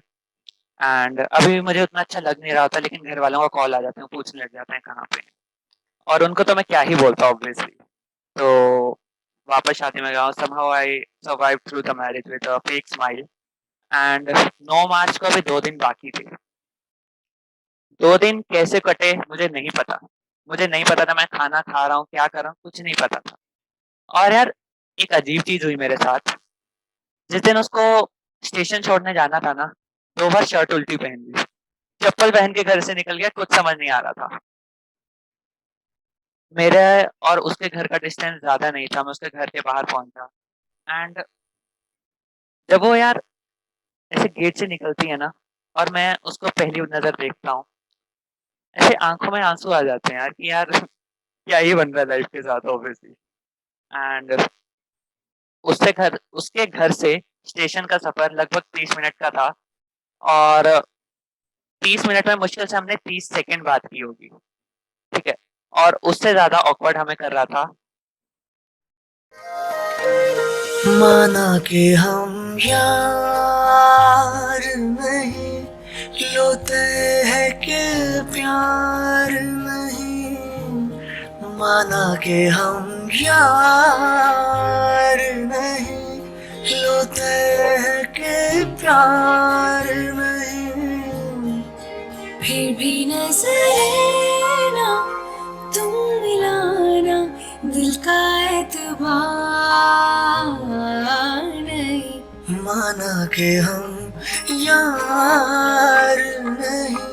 एंड अभी भी मुझे उतना अच्छा लग नहीं रहा होता, लेकिन घर वालों का कॉल आ जाते हैं, पूछने लग जाते हैं कहाँ पे हैं? और उनको तो मैं क्या ही बोलता हूँ ऑब्वियसली। तो वापस शादी में गया हूँ, somehow I survived through the marriage with a fake smile and 9 मार्च को अभी 2 दिन बाकी थे। 2 दिन कैसे कटे मुझे नहीं पता। मुझे नहीं पता था मैं खाना खा रहा हूँ, क्या कर रहा हूँ, कुछ नहीं पता था। और यार एक अजीब चीज़ हुई मेरे साथ। जिस दिन उसको स्टेशन छोड़ने जाना था ना, 2 बार शर्ट उल्टी पहन ली। चप्पल पहन के घर से निकल गया, कुछ समझ नहीं आ रहा था। मेरे और उसके घर का डिस्टेंस ज़्यादा नहीं था, मैं उसके घर के बाहर पहुँचा एंड जब वो यार ऐसे गेट से निकलती है ना और मैं उसको पहली नज़र देखता हूँ, ऐसे आँखों में आँसू आ जाते हैं यार कि यार क्या ही बन रहा है लाइफ के साथ ऑब्वियसली। एंड उसके घर से स्टेशन का सफ़र लगभग 30 मिनट का था और 30 मिनट में मुश्किल से हमने 30 सेकंड बात की होगी, ठीक है? और उससे ज़्यादा ऑकवर्ड हमें कर रहा था। माना कि हम यार नहीं, लोते हैं कि प्यार नहीं। माना कि हम यार नहीं, लोते हैं कि प्यार नहीं। फिर भी नजरे ना तुम मिलाना, दिल का एतबार नहीं। माना कि हम यार नहीं।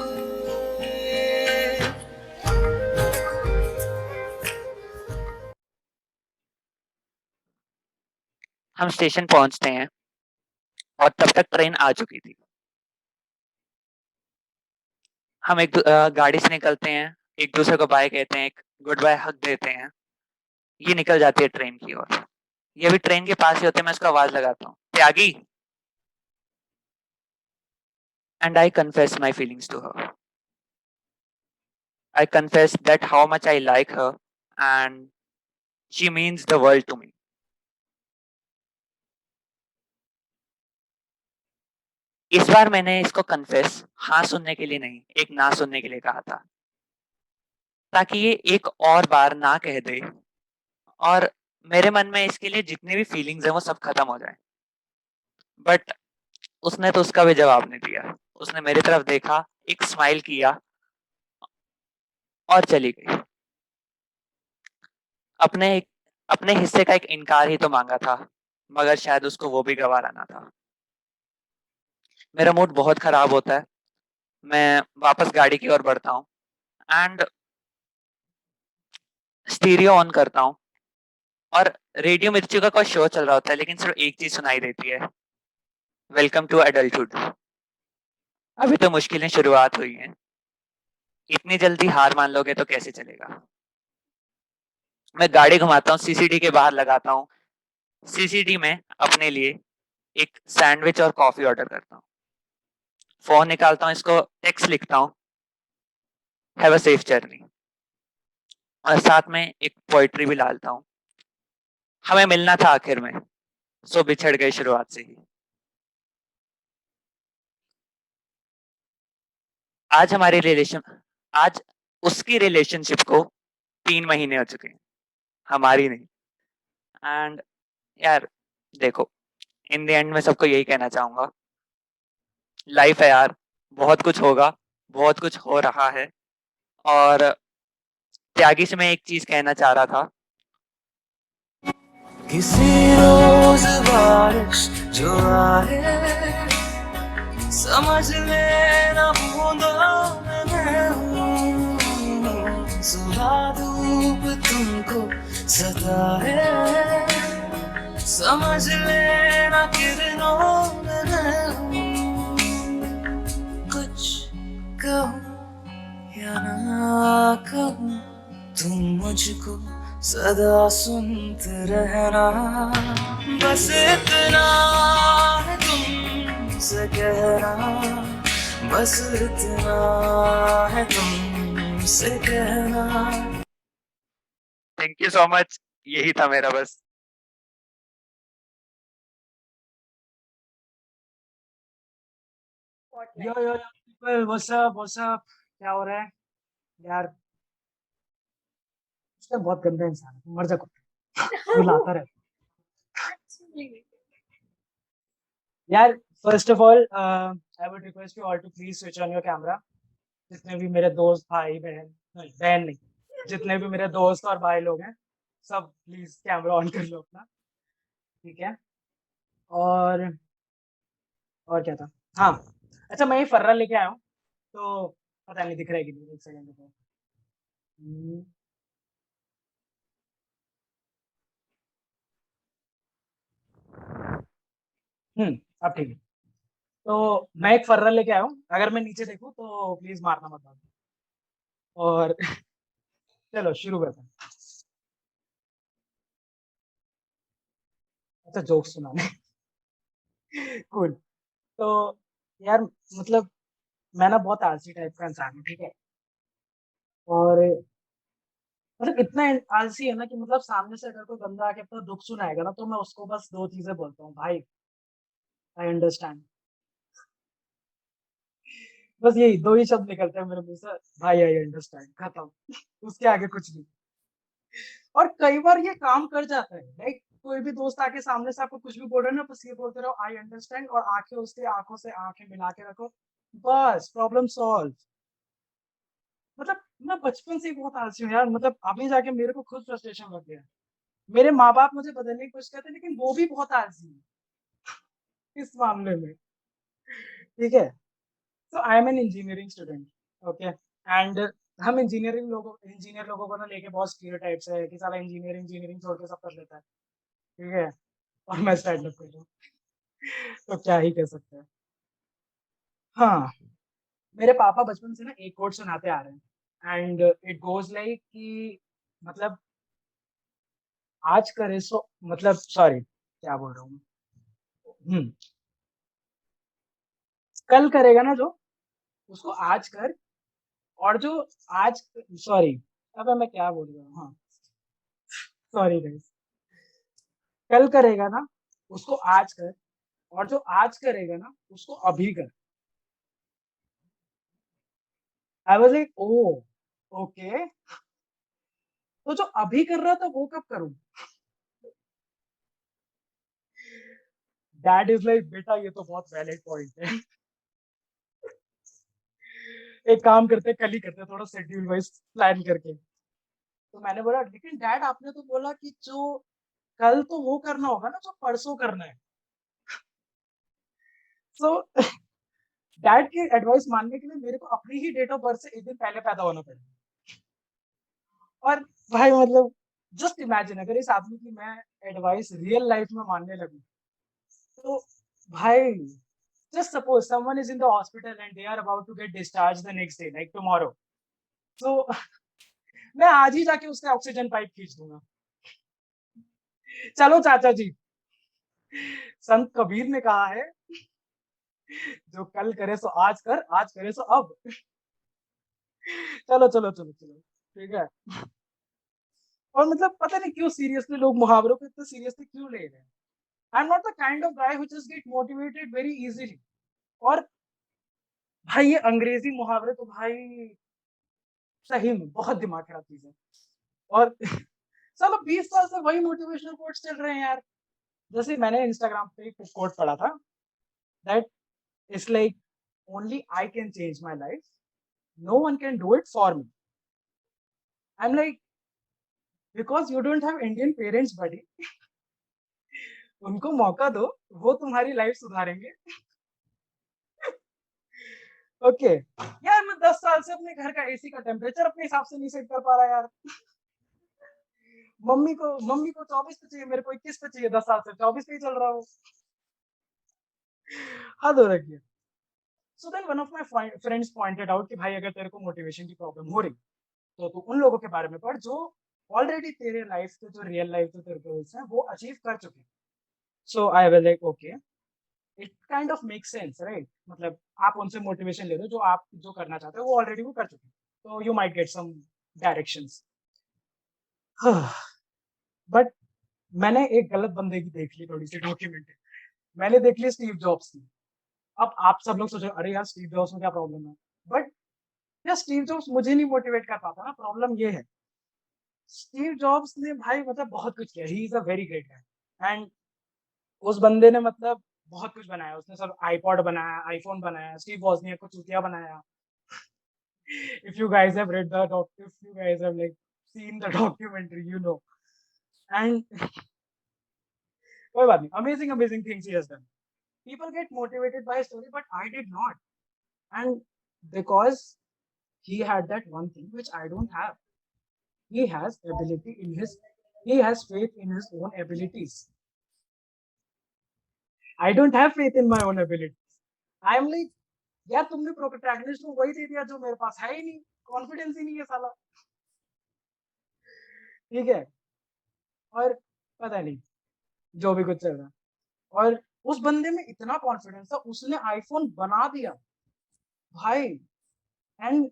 हम स्टेशन पहुँचते हैं और तब तक ट्रेन आ चुकी थी। हम गाड़ी से निकलते हैं, एक-दूसरे को बाय कहते हैं, एक गुड बाय हग देते हैं। ये निकल जाती है ट्रेन की ओर। ये भी ट्रेन के पास ही होते हैं, मैं उसको आवाज़ लगाता हूँ, "Tyagi!" And I confess my feelings to her. I confess that how much I like her and she means the world to me. इस बार मैंने इसको कन्फेस हाँ सुनने के लिए नहीं, एक ना सुनने के लिए कहा था, ताकि ये एक और बार ना कह दे और मेरे मन में इसके लिए जितनी भी फीलिंग्स हैं वो सब खत्म हो जाएँ। बट उसने तो उसका भी जवाब नहीं दिया। उसने मेरी तरफ देखा, एक स्माइल किया और चली गई। अपने अपने हिस्से का एक इनकार ही तो माँगा था, मगर शायद उसको वो भी गँवारा ना था। मेरा मूड बहुत खराब होता है। मैं वापस गाड़ी की ओर बढ़ता हूँ एंड स्टीरियो ऑन करता हूँ और रेडियो मिर्ची का कोई शो चल रहा होता है, लेकिन सिर्फ एक चीज़ सुनाई देती है, वेलकम टू एडल्टहुड। अभी तो मुश्किलें शुरुआत हुई हैं। इतनी जल्दी हार मान लोगे तो कैसे चलेगा? मैं गाड़ी घुमाता हूँ, सीसीडी के बाहर लगाता हूँ। सीसीडी में अपने लिए एक सैंडविच और कॉफ़ी ऑर्डर करता हूँ। फ़ोन निकालता हूँ, इसको टेक्स्ट लिखता हूँ, हैव अ सेफ जर्नी और साथ में एक पोएट्री भी डालता हूँ। हमें मिलना था आखिर में, सो बिछड़ गए शुरुआत से ही। आज हमारी रिलेशन आज उसकी रिलेशनशिप को 3 महीने हो चुके हैं, हमारी नहीं। एंड यार देखो, इन द एंड मैं सबको यही कहना चाहूँगा, लाइफ है यार, बहुत कुछ होगा, बहुत कुछ हो रहा है। और त्यागी से मैं एक चीज़ कहना चाह रहा था, किसी रोज बारिश जो आए समझ लेना बूंदों में मैं हूँ, सुबह धूप तुमको सताए समझ लेना किरणों में मैं हूँ, कुछ कहूँ या ना कहूँ तुम मुझको सदा सुनते रहना, बस इतना है तुमसे कहना, बस इतना है तुमसे कहना। थैंक यू सो मच, यही था मेरा बस। यो यो पीपल, व्हाट्स अप, क्या हो रहा है यार? उसका बहुत गंदा इंसान है, मर जा कुत्ते, बुलाता रहे यार। First of all I would request you all to please switch on your camera. जितने भी मेरे दोस्त भाई बहन, नहीं बहन नहीं, जितने भी मेरे दोस्त और भाई लोग हैं, सब प्लीज कैमरा ऑन कर लो अपना, ठीक है? और क्या था? हाँ, अच्छा, मैं ये फर्रा लेके आया हूँ, तो पता नहीं दिख रहा है कि नहीं, एक सेकंड रुको। अब ठीक है। तो मैं एक फर्रा लेके आया हूँ, अगर मैं नीचे देखूँ तो प्लीज मारना मत भागना। और चलो शुरू करते हैं। अच्छा, जोक सुनाने कूल। तो यार मतलब मैं ना बहुत आलसी टाइप का इंसान हूँ, ठीक है? और मतलब इतना आलसी है ना कि मतलब सामने से अगर कोई बंदा आके अपना दुख सुनाएगा ना, तो मैं उसको बस 2 चीजें बोलता हूँ, भाई आई अंडरस्टैंड। बस यही 2 ही शब्द निकलते हैं मेरे मुंह से, भाई आई अंडरस्टैंड, खत्म। उसके आगे कुछ नहीं। और कई बार ये काम कर जाता है, लाइक कोई भी दोस्त आके सामने से आपको कुछ भी बोल रहा है ना, बस ये बोलते रहो आई अंडरस्टैंड, और आंखें उसके आंखों से आंखें मिला के रखो, बस प्रॉब्लम सॉल्व। मतलब मैं बचपन से ही बहुत आलसी हूँ यार, मतलब अभी जाके मेरे को खुद फ्रस्ट्रेशन लग गया है। मेरे माँ बाप मुझे बदलने की कोशिश करते हैं, लेकिन वो भी बहुत आलसी है इस मामले में, ठीक है? So I am an engineering student, okay? And हम इंजीनियर लोगों को ना लेके बहुत स्टीरियोटाइप्स है कि साला इंजीनियरिंग इंजीनियरिंग छोड़ के सब कर लेता है, ठीक है? और मैं स्टैंड अप कर रहा हूँ, तो क्या ही कह सकते हैं। हाँ, मेरे पापा बचपन से ना एक कोट सुनाते आ रहे हैं, एंड इट गोज लाइक कि मतलब आज करे सो, मतलब सॉरी क्या बोल रहा हूँ, हम्म कल करेगा ना जो, उसको आज कर, और जो आज, सॉरी, अब मैं क्या बोल रहा हूँ, हाँ सॉरी गाइस, कल करेगा ना उसको आज कर, और जो आज करेगा ना उसको अभी कर। आई वाज लाइक ओ, ओके, तो जो अभी कर रहा था वो कब करूँ? डैड इज लाइक बेटा ये तो बहुत वैलिड पॉइंट है, एक काम करते कल ही करते, थोड़ा शेड्यूल वाइज प्लान करके। तो मैंने बोला लेकिन डैड आपने तो बोला कि जो कल तो वो करना होगा ना जो परसों करना है। सो डैड की एडवाइस मानने के लिए मेरे को अपनी ही डेट ऑफ बर्थ से एक दिन पहले पैदा होना पड़ेगा। और भाई मतलब जस्ट इमेजिन अगर इस आदमी की मैं एडवाइस रियल लाइफ में मानने लगूं, तो भाई just suppose someone is in the hospital and they are about to get discharged the next day, like tomorrow. So मैं आज ही जाके उसका ऑक्सीजन पाइप खींच दूंगा। चलो चाचा जी, संत कबीर ने कहा है जो कल करे सो आज कर, आज करे सो अब। चलो चलो चलो चलो, ठीक है? और मतलब पता नहीं क्यों सीरियसली लोग मुहावरों को इतना सीरियसली क्यों ले रहे हैं। I am not the kind of guy who just get motivated very easily. और भाई ये अंग्रेजी मुहावरे तो भाई सही में बहुत दिमाग खराब चीज है। और साला 20 साल से वही मोटिवेशनल कोट्स चल रहे हैं यार। जैसे मैंने इंस्टाग्राम पे एक कोट पढ़ा था that it's like only I can change my life, no one can do it for me. I am like because you don't have Indian parents buddy, उनको मौका दो, वो तुम्हारी लाइफ सुधारेंगे। ओके यार मैं 10 साल से अपने घर का एसी का टेम्परेचर अपने हिसाब से नहीं सेट कर पा रहा यार। मम्मी को 24 पे चाहिए, मेरे को 21 पे चाहिए, 10 साल से 24 पे ही चल रहा हूँ। हद हो रखी है। So then one of my friends pointed out कि भाई अगर तेरे को मोटिवेशन की प्रॉब्लम हो रही तो तू उन लोगों के बारे में पढ़ जो ऑलरेडी तेरे लाइफ के जो रियल लाइफ के तेरे गोल्स हैं वो अचीव कर चुके हैं। So I was like okay, it kind of make sense right, मतलब आप उनसे मोटिवेशन ले रहे हो, जो आप जो करना चाहते हो वो ऑलरेडी वो कर चुके हैं, तो you might get some directions. But मैंने एक गलत बंदे की देख ली थोड़ी सी डॉक्यूमेंट्री, मैंने देख ली स्टीव जॉब्स की। अब आप सब लोग सोचो अरे यार स्टीव जॉब्स में क्या प्रॉब्लम है, बट यार स्टीव जॉब्स मुझे नहीं मोटिवेट कर पाता ना, प्रॉब्लम ये है स्टीव जॉब्स ने भाई मतलब बहुत कुछ किया, he is a very great guy and उस बंदे ने मतलब बहुत कुछ बनाया, उसने सब आईपॉड बनाया, आईफोन बनाया, स्टीव वॉजनियक को चूतिया बनाया। if you guys have read the if you guys have like seen the documentary, you know, and कोई बात नहीं, amazing things he has done. People get motivated by his story, but I did not, and because he had that one thing which I don't have. He has ability in his, he has faith in his own abilities. I don't have faith in my own abilities. I am like यार तुमने protagonist को वही दे दिया जो मेरे पास है ही नहीं, confidence ही नहीं है साला। ठीक है, और पता नहीं जो भी कुछ चल रहा है, और उस बंदे में इतना कॉन्फिडेंस था उसने आईफोन बना दिया भाई, एंड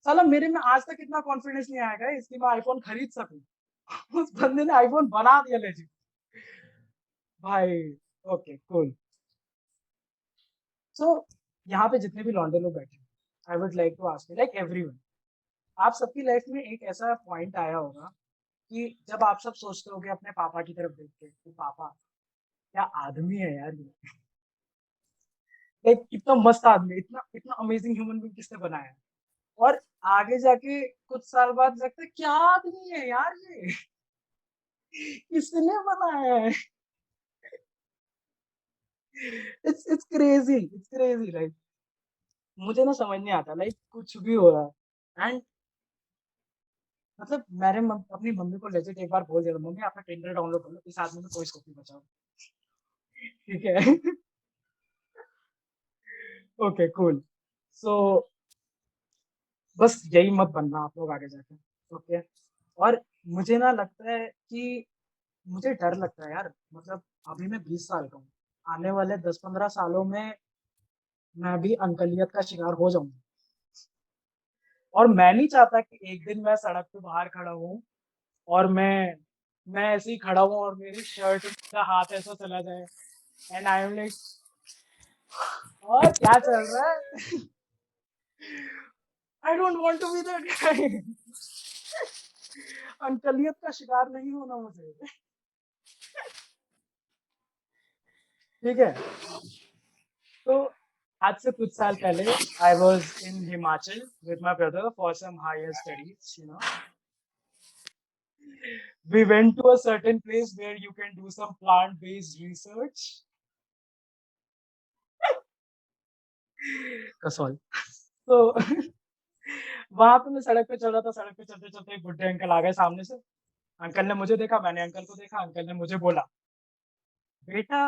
साला मेरे में आज तक इतना कॉन्फिडेंस नहीं आएगा इसलिए मैं आईफोन खरीद सकूं। उस बंदे ने आईफोन बना दिया लेजिट भाई। Okay cool. सो यहाँ पे जितने भी लॉन्डे लोग बैठे, I would like to ask like everyone, आप सबकी लाइफ में एक ऐसा पॉइंट आया होगा कि जब आप सब सोचते होगे अपने पापा की तरफ देख के कि पापा क्या आदमी है यार ये, लाइक इतना मस्त आदमी, इतना इतना अमेजिंग ह्यूमन बीइंग किसने बनाया है, और आगे जाके कुछ साल बाद लगता है क्या आदमी है यार ये, किसने बनाया है। इट्स क्रेजी लाइक मुझे ना समझ नहीं आता लाइक कुछ भी हो रहा है, एंड मतलब मैंने अपनी मम्मी को लेजिट एक बार बोल दिया था, मम्मी आपका टिंडर डाउनलोड कर लो, इस आदमी में कोई स्कोप नहीं बचाओ। ठीक है। Okay cool. सो बस यही मत बनना आप लोग आगे जाके, ओके। और मुझे ना लगता है कि मुझे डर लगता है यार, मतलब अभी मैं 20 साल का हूँ, आने वाले 10-15 सालों में मैं भी अंकलियत का शिकार हो जाऊंगा, और मैं नहीं चाहता कि एक दिन मैं सड़क पे बाहर खड़ा हूँ और मैं ऐसे ही खड़ा हूँ और मेरी शर्ट का हाथ ऐसा चला जाए एंड आई एम लाइक और क्या चल रहा है। I don't want to be that guy. अंकलियत का शिकार नहीं होना मुझे। ठीक है, तो आज से कुछ साल पहले I was in Himachal with my brother for some higher studies, you know. We went to a certain place where you can do some plant-based research. Kasol. तो वहां पे मैं सड़क पे चल रहा था, सड़क पे चलते चलते एक बुढ़े अंकल आ गए सामने से। अंकल ने मुझे देखा, मैंने अंकल को देखा, अंकल ने मुझे बोला बेटा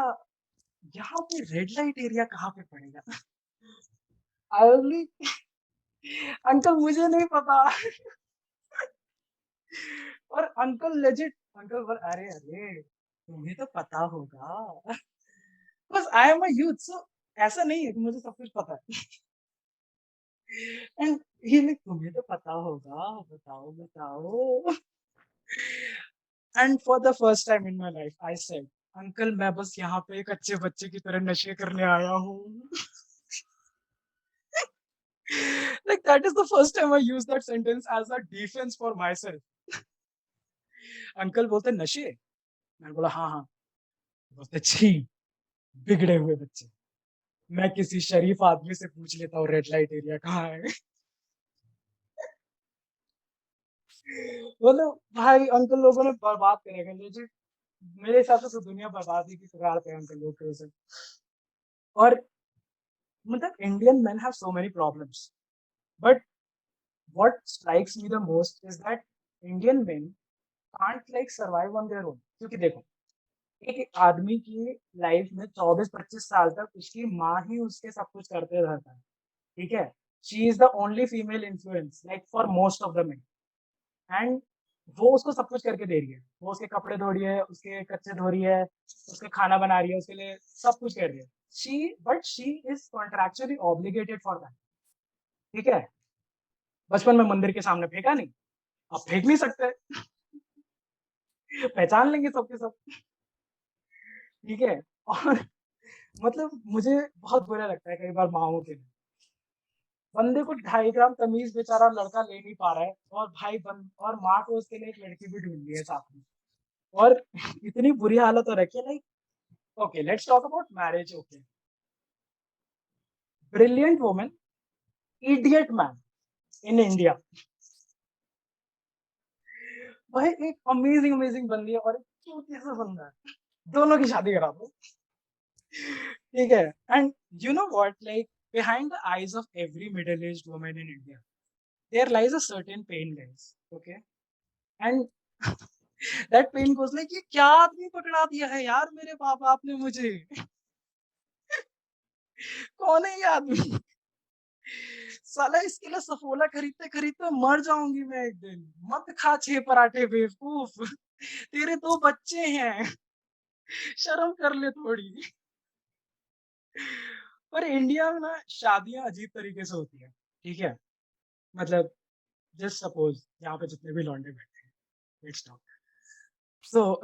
यहाँ पे रेड लाइट एरिया कहाँ पे पड़ेगा। आई वाज लाइक अंकल मुझे नहीं पता। और अंकल लेजिट अंकल बोल अरे अरे तुम्हें तो पता होगा, बस आई एम अ यूथ, सो ऐसा नहीं है कि मुझे सब कुछ पता है। एंड ही लाइक तुम्हें तो पता होगा, बताओ बताओ। And for the first time in my life I said uncle मैं बस यहाँ पे एक अच्छे बच्चे की तरह नशे करने आया हूँ। Like that is the first time I used that sentence as a defense for myself. Uncle बोलते नशे, मैंने बोला हाँ हाँ, बोलते छी, बिगड़े हुए बच्चे, मैं किसी शरीफ आदमी से पूछ लेता हूँ रेड लाइट एरिया कहाँ है। मतलब भाई अंकल लोगों ने बर्बाद करेगा लेजिट, मेरे हिसाब से तो दुनिया बर्बादी की कगार पे है अंकल लोग की वजह से। और मतलब Indian men have so many problems, but what strikes me the most is that Indian men can't like survive on their own। क्योंकि देखो एक आदमी की लाइफ में 24-25 साल तक उसकी माँ ही उसके सब कुछ करते रहता है, ठीक है। She is the only female influence like for most of the main, and वो उसको सब कुछ करके दे रही है, वो उसके कपड़े धो रही है, उसके कच्चे धो रही है, उसके खाना बना रही है, उसके लिए सब कुछ कर रही है। She is contractually obligated for that, ठीक है। बचपन में मंदिर के सामने फेंका नहीं, अब फेंक नहीं सकते, पहचान लेंगे सबके सब, ठीक है। और मतलब मुझे बहुत बुरा लगता है कई बार माओ के लिए, बंदे को 2.5 ग्राम तमीज बेचारा लड़का ले नहीं पा रहा है, और भाई और माँ को उसके लिए एक लड़की भी ढूंढ है साथ में, और इतनी बुरी हालत हो रखी है। Like okay, let's talk about marriage. Okay, brilliant woman, idiot man in India. भाई एक अमेजिंग अमेजिंग बंदी है और एक चूतिया सा बंदा है, दोनों की शादी करा दो, ठीक है। And you know what, like behind the eyes of every middle-aged woman in India, there lies a certain pain, guys. Okay, and that pain goes like, ये क्या आदमी पकड़ा दिया है यार मेरे बाप बाप ने मुझे। कौन है ये आदमी? साला इसके लिए सफोला खरीदते खरीदते मर जाऊंगी मैं एक दिन। मत खा 6 पराठे बेवकूफ, तेरे 2 बच्चे हैं, शर्म कर ले थोड़ी। पर इंडिया में ना शादियां अजीब तरीके से होती है, ठीक है। मतलब जस्ट सपोज यहाँ पे जितने भी लौंडे बैठे हैं, लेट्स टॉक, सो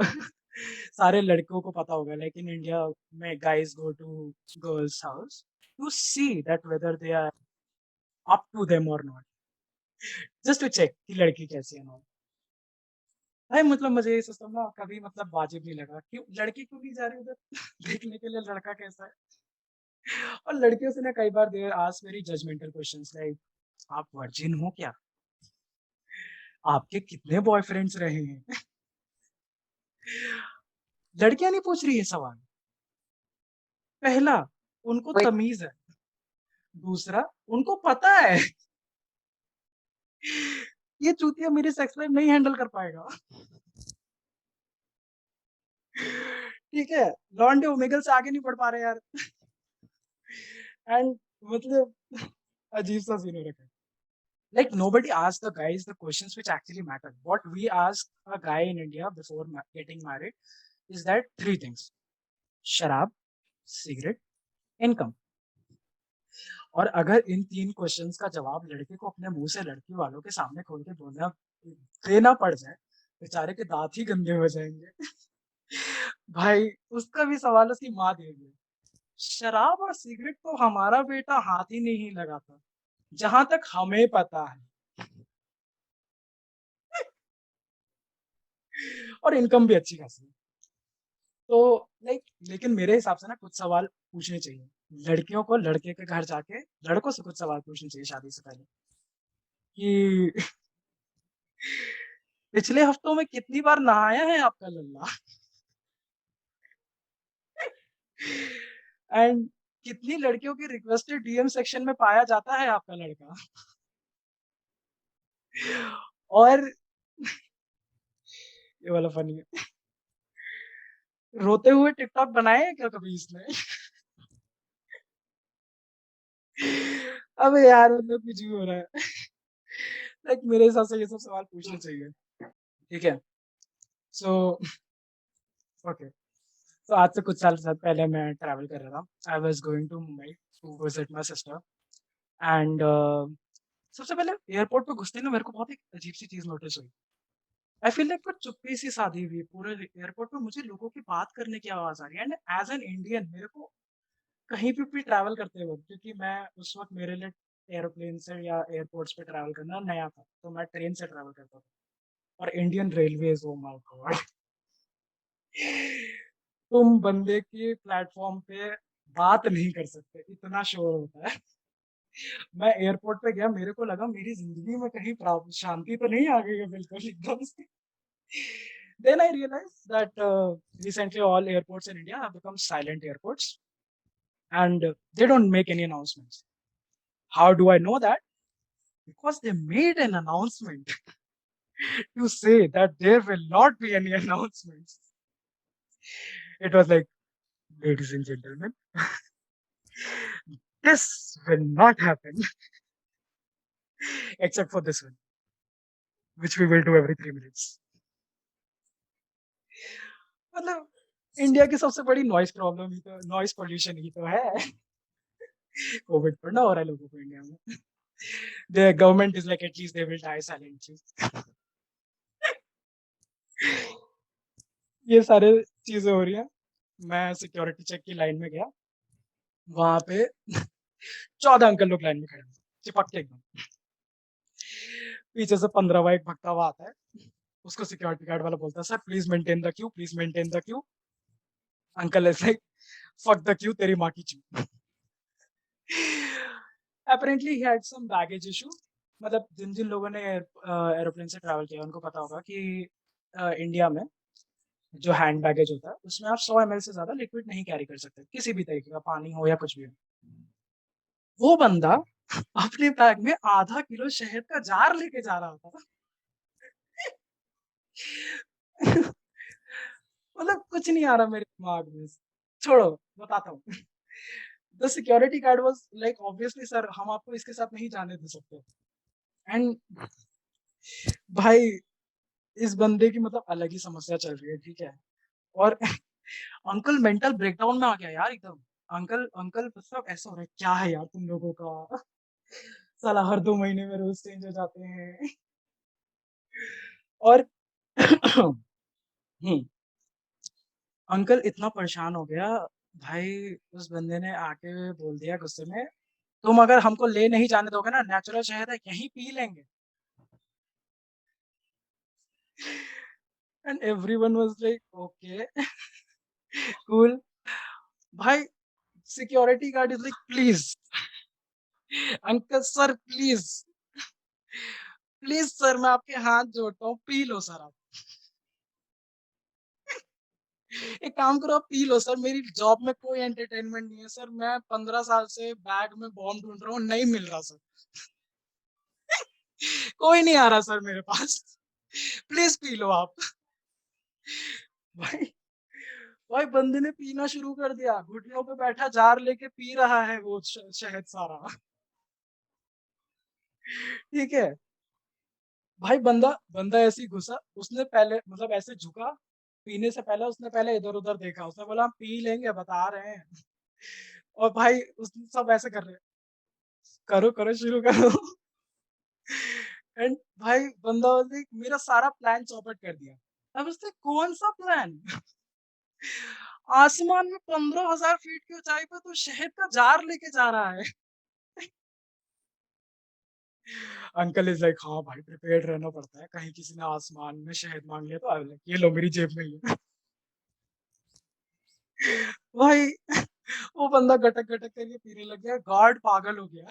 सारे लड़कों को पता होगा, लाइक इन इंडिया में guys go to girls house to see that whether they are up to them और नॉट, जस्ट टू चेक कि लड़की कैसी है नॉट। भाई मतलब मुझे ये सिस्टम ना कभी मतलब वाजिब नहीं लगा, क्यों लड़की क्यों नहीं जा रही उधर देखने के लिए लड़का कैसा है। और लड़कियों से ना कई बार they ask very judgmental questions like, आप वर्जिन हो क्या, आपके कितने बॉयफ्रेंड्स रहे हैं। लड़कियां नहीं पूछ रही है सवाल। पहला, उनको Wait. तमीज है, दूसरा उनको पता है ये चूतिया मेरी सेक्स लाइफ नहीं हैंडल कर पाएगा, ठीक है। लॉन्डे ओमेगल से आगे नहीं बढ़ पा रहे यार। एंड मतलब अजीब सा सीन हो रखा है। Like nobody asks the guys the questions which actually matter. What we ask a guy in India before getting married is that 3 things: शराब, सिगरेट, इनकम। और अगर इन 3 क्वेश्चंस का जवाब लड़के को अपने मुंह से लड़की वालों के सामने खोल के बोलना देना पड़ जाए, बेचारे के दांत ही गंदे हो जाएंगे। भाई उसका भी सवाल उसकी माँ देगी। शराब और सिगरेट तो हमारा बेटा हाथ ही नहीं लगाता, जहां तक हमें पता है। और इनकम भी अच्छी खासी है। तो लाइक लेकिन मेरे हिसाब से ना कुछ सवाल पूछने चाहिए लड़कियों को, लड़के के घर जाके लड़कों से कुछ सवाल पूछने चाहिए शादी से पहले कि पिछले हफ्तों में कितनी बार नहाया है आपका लल्ला, एंड कितनी लड़कियों की रिक्वेस्टेड डीएम सेक्शन में पाया जाता है आपका लड़का। और ये वाला फनी है, रोते हुए टिकटॉक बनाए हैं क्या कभी इसने? अबे यार मतलब कुछ भी हो रहा है। लाइक मेरे हिसाब से ये सब सवाल पूछने चाहिए, ठीक है। सो ओके, तो आज से कुछ साल पहले मैं ट्रैवल कर रहा था। I was going to Mumbai to visit my sister, and सबसे पहले एयरपोर्ट पे घुसते ही ना मेरे को बहुत एक अजीब सी चीज नोटिस हुई। आई फील लाइक कुछ चुप्पी सी साधी हुई पूरे एयरपोर्ट पे, मुझे लोगों की बात करने की आवाज आ रही है। एंड एज एन इंडियन मेरे को कहीं पे भी ट्रैवल करते वक्त, क्योंकि मैं उस वक्त मेरे लिए एरोप्लेन से या एयरपोर्ट्स पे ट्रैवल करना नया था, तो मैं ट्रेन से ट्रैवल करता था। और Indian railways, oh my God! तुम बंदे के प्लेटफॉर्म पे बात नहीं कर सकते, इतना शोर होता है। मैं एयरपोर्ट पे गया, मेरे को लगा मेरी जिंदगी में कहीं शांति तो नहीं आ गई है बिल्कुल एकदम से। Then I realized that recently all airports in India have become silent airports, and they don't make any announcements. How do I know that? Because they made an announcement to say that there will not be any announcements. It was like, ladies and gentlemen, this will not happen except for this one, which we will do every 3 minutes. मतलब India की सबसे बड़ी noise problem ही तो noise pollution ही तो है। Covid पर ना हो रहा है लोगों को इंडिया में। The government is like, at least they will die silently. ये सारे चीजें हो रही हैं। मैं सिक्योरिटी चेक की लाइन में गया, वहां पे 14 अंकल लोग लाइन में खड़े हैं, चिपक के एकदम। पीछे से 15वां एक भगता हुआ आता है, उसको सिक्योरिटी गार्ड वाला बोलता है, sir please maintain the Q, please maintain the Q. Uncle is like, fuck the Q, तेरी माँ की चू। Apparently he had some baggage issue. मतलब जिन जिन लोगों ने एरोप्लेन से ट्रैवल किया उनको पता होगा कि इंडिया में जो हैंड बैगेज होता है उसमें आप 100 ml से ज्यादा लिक्विड नहीं कैरी कर सकते, किसी भी तरीके का, पानी हो या कुछ भी हो। वो बंदा अपने बैग में आधा किलो शहद का जार लेके जा रहा था। मतलब कुछ नहीं आ रहा मेरे दिमाग में। छोड़ो, बताता हूँ। The security guard was like, obviously sir हम आपको इसके साथ नहीं जाने दे सकते। एंड भाई इस बंदे की मतलब अलग ही समस्या चल रही है, ठीक है। और अंकल मेंटल ब्रेकडाउन में आ गया यार एकदम। अंकल अंकल मतलब ऐसा हो रहा है, क्या है यार तुम लोगों का, साला हर 2 महीने में रूल्स चेंज हो जाते हैं। और अंकल इतना परेशान हो गया, भाई उस बंदे ने आके बोल दिया गुस्से में, तुम अगर हमको ले नहीं जाने दोगे ना, नेचुरल शहद है यहीं पी लेंगे। And everyone was like okay cool. भाई security guard is like, please uncle sir, please please sir, मैं आपके हाथ जोड़ता हूँ, पी लो सर आप। एक काम करो, आप पी लो सर, मेरी जॉब में कोई एंटरटेनमेंट नहीं है सर, मैं 15 साल से बैग में बॉम्ब ढूंढ रहा हूँ, नहीं मिल रहा सर। कोई नहीं आ रहा सर मेरे पास, प्लीज पी लो आप। भाई भाई बंदे ने पीना शुरू कर दिया, घुटनों पे बैठा जार लेके पी रहा है वो शहद सारा। ठीक है भाई, बंदा बंदा ऐसे ही घुसा, उसने पहले मतलब ऐसे झुका, पीने से पहले उसने पहले इधर उधर देखा, उसने बोला हम पी लेंगे बता रहे हैं। और भाई उस सब ऐसे कर रहे हैं, करो करो शुरू करो। एंड भाई बंदा बोलते मेरा सारा प्लान चौपट कर दिया। अब उसने कौन सा प्लान? आसमान में 15,000 फीट की ऊंचाई पर तो शहद का जार लेके जा रहा है। अंकल इज लाइक, हाँ भाई प्रिपेयर्ड रहना पड़ता है, कहीं किसी ने आसमान में शहद मांग लिया तो like, ये लो मेरी जेब में ही है। भाई वो बंदा गटक गटक करके पीने लग गया, गार्ड पागल हो गया।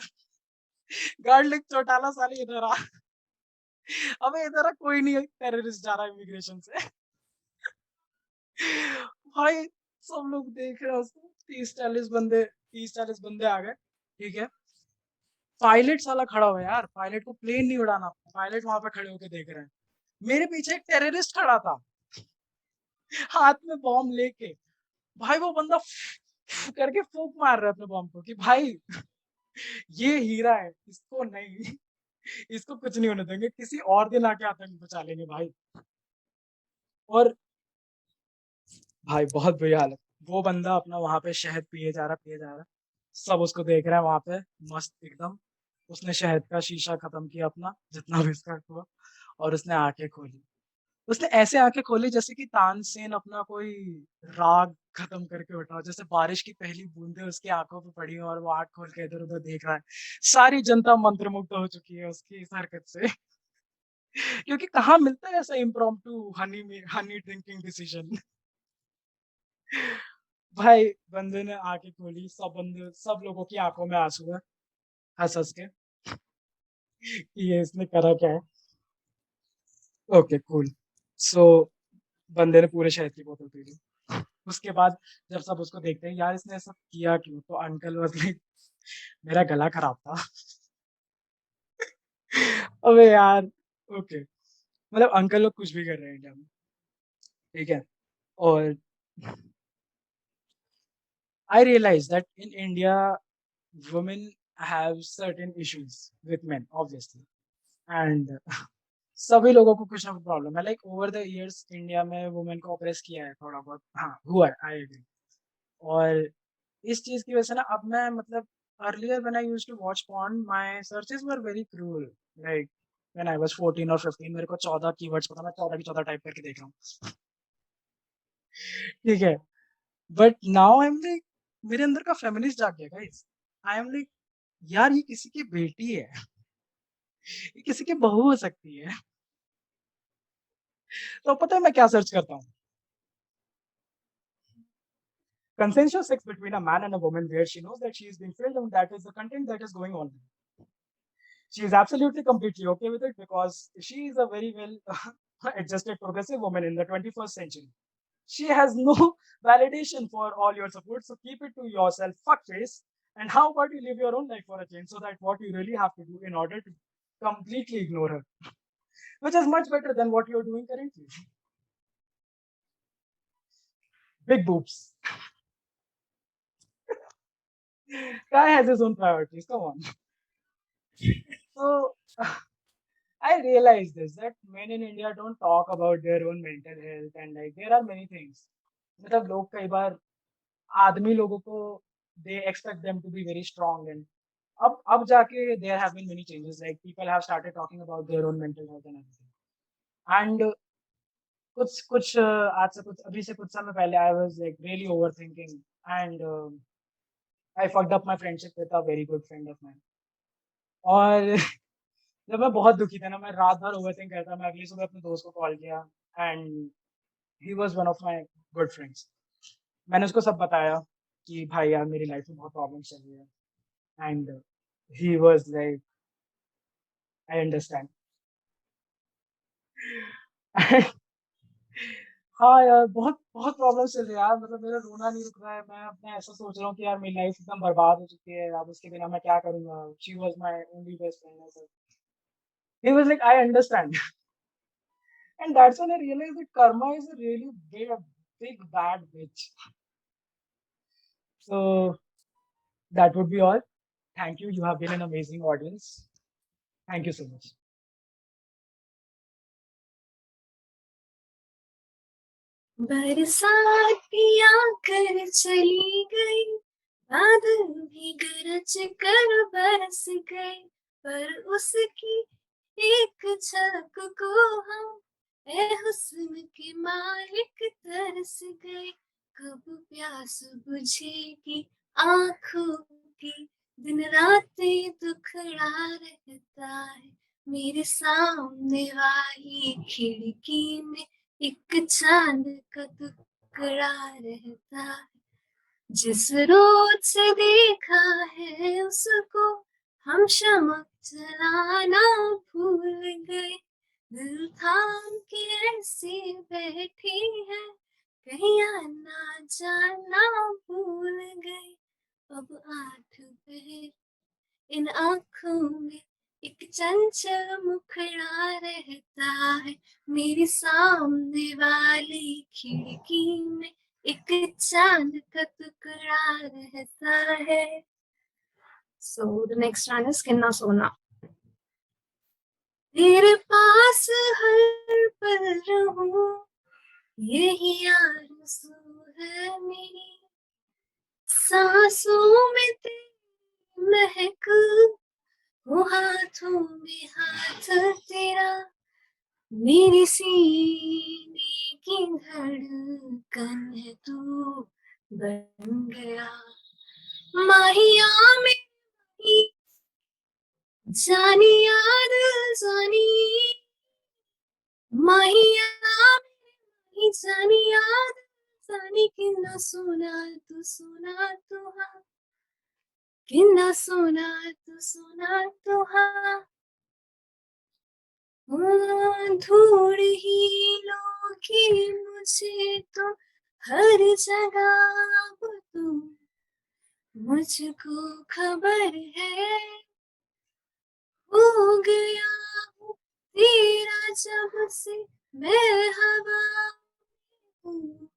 गार्ड लाइक, चौटाला साले इधर आ। अबे इधर आ, कोई नहीं टेररिस्ट जा रहा है इमिग्रेशन से। भाई सब लोग देख रहे हैं उसको, 30-40 बंदे आ गए, ठीक है। पायलट साला खड़ा हुआ है यार, पायलट को प्लेन नहीं उड़ाना, पायलट वहां पे खड़े होके देख रहे हैं। मेरे पीछे एक टेररिस्ट खड़ा था हाथ में बॉम्ब लेके। भाई वो बंदा करके फूंक मार रहा है अपने बॉम्ब को कि भाई ये हीरा है, इसको नहीं, इसको कुछ नहीं होने देंगे, किसी और दिन आके आतंक बचा लेंगे भाई। और भाई बहुत बुरी हालत, वो बंदा अपना वहां पे शहद पिए जा रहा, सब उसको देख रहा है वहां पे मस्त एकदम। उसने शहद का शीशा खत्म किया अपना, जितना भी उसका हुआ, और उसने आंखें खोली। उसने ऐसे आंखें खोली जैसे कि तानसेन अपना कोई राग खत्म करके उठाओ, जैसे बारिश की पहली बूंदें उसकी आंखों पे पड़ी हो और वो आंख खोल के इधर उधर देख रहा है, सारी जनता मंत्रमुग्ध हो चुकी है उसकी इस हरकत से। क्योंकि कहाँ मिलता है ऐसा इम्प्रॉम्प्टू हनी में हनी ड्रिंकिंग डिसीजन। भाई बंदे ने आंखें खोली, सब लोगों की आंखों में आंसू है, हंस हंस के कि ये इसने करा क्या है। Okay cool. सो बंदे ने पूरे शहर की बोतल पी ली। उसके बाद जब सब उसको देखते हैं, यार इसने ऐसा किया क्यों, तो अंकल वाज लाइक मेरा गला खराब था। अबे यार, ओके, मतलब अंकल लोग कुछ भी कर रहे हैं इंडिया में, ठीक है। और I realize that in India women have certain issues with men obviously, and सभी लोगों को कुछ ना कुछ प्रॉब्लम है, like over the years India में वुमेन को ऑप्रेस किया है थोड़ा बहुत, हाँ हुआ है, आई एग्री। और इस चीज की वजह से ना अब मैं मतलब earlier when I used to watch porn my searches were very cruel, like when I was 14 और 15 मेरे को 14 कीवर्ड्स पता, मैं 14 की 14 टाइप करके देख रहा हूँ, ठीक है। But now I am like मेरे अंदर का फेमिनिस्ट जाग गया गाइस। आई एम लाइक यार ये किसी की बेटी है, ये किसी की बहू हो सकती है। तो पता है मैं क्या सर्च करता हूँ, consensual sex between a man and a woman where she knows that she is being filmed and that is the content that is going on. She is absolutely completely okay with it because she is a very well adjusted progressive woman in the 21st century. She has no validation for all your support, so keep it to yourself, fuckface. And how about you live your own life for a change, so that what you really have to do in order to completely ignore her, which is much better than what you're doing currently. Big boobs. Guy has his own priorities. Come on. So I realize this that men in India don't talk about their own mental health and like there are many things. मतलब लोग कई बार आदमी लोगों को they expect them to be very strong and अब जाके there have been many changes, like people have started talking about their own mental health and everything. And कुछ कुछ आज से कुछ अभी से कुछ समय पहले I was like really overthinking and I fucked up my friendship with a very good friend of mine. और जब मैं बहुत दुखी था ना, मैं रात भर ओवरथिंक करता, मैं अगली सुबह अपने दोस्त को कॉल किया and he was one of my good friends. मैंने उसको सब बताया कि भाई यार मेरी लाइफ में बहुत प्रॉब्लम चल रही है and he was like I understand. हाँ यार बहुत बहुत प्रॉब्लम चल रही है यार, मतलब मेरा रोना नहीं रुक रहा है, मैं अपना ऐसा सोच रहा हूँ कि यार मेरी लाइफ एकदम बर्बाद हो चुकी है, अब उसके बिना मैं क्या करूँगा। She was my only best friend. He was like I understand. And that's when I realized that karma is a really big bad bitch. So that would be all. Thank you. You have been an amazing audience. Thank you so much. बरसात पिया कर चली गई, बादल भी गरज कर बरस गए, पर उसकी एक झलक को हम ए हुस्न के मालिक तरस गए। कब प्यास बुझेगी आंखों की, दिन रात ये दुखड़ा रहता है, मेरे सामने वाली खिड़की में एक चांद का टुकड़ा रहता है। जिस रोज से देखा है उसको हम शमक जलाना भूल गए, दिल थाम के ऐसे बैठी है, कहीं आना जाना भूल गए। अब 8 पहर इन आँखों में एक चंचल मुखड़ा रहता है, मेरे सामने वाली खिड़की में एक चांद का टुकड़ा रहता है। So the next one is किन्ना सोना। तेरे पास हर पल रहूं, यही आरज़ू है मेरी, सांसों में तेरी महक, वो हाथों में हाथ तेरा, मेरे सीने की धड़कन है तू, बन गया माहिया में जानी याद जानी माहिया में जानी याद जानी किन्ना सोना तू हाँ किन्ना सोना तू हाँ धूड़ ही लोगी मुझे तो हर जगह अब तू मुझको खबर है हो गया हूँ तेरा जब से मैं हवा हूँ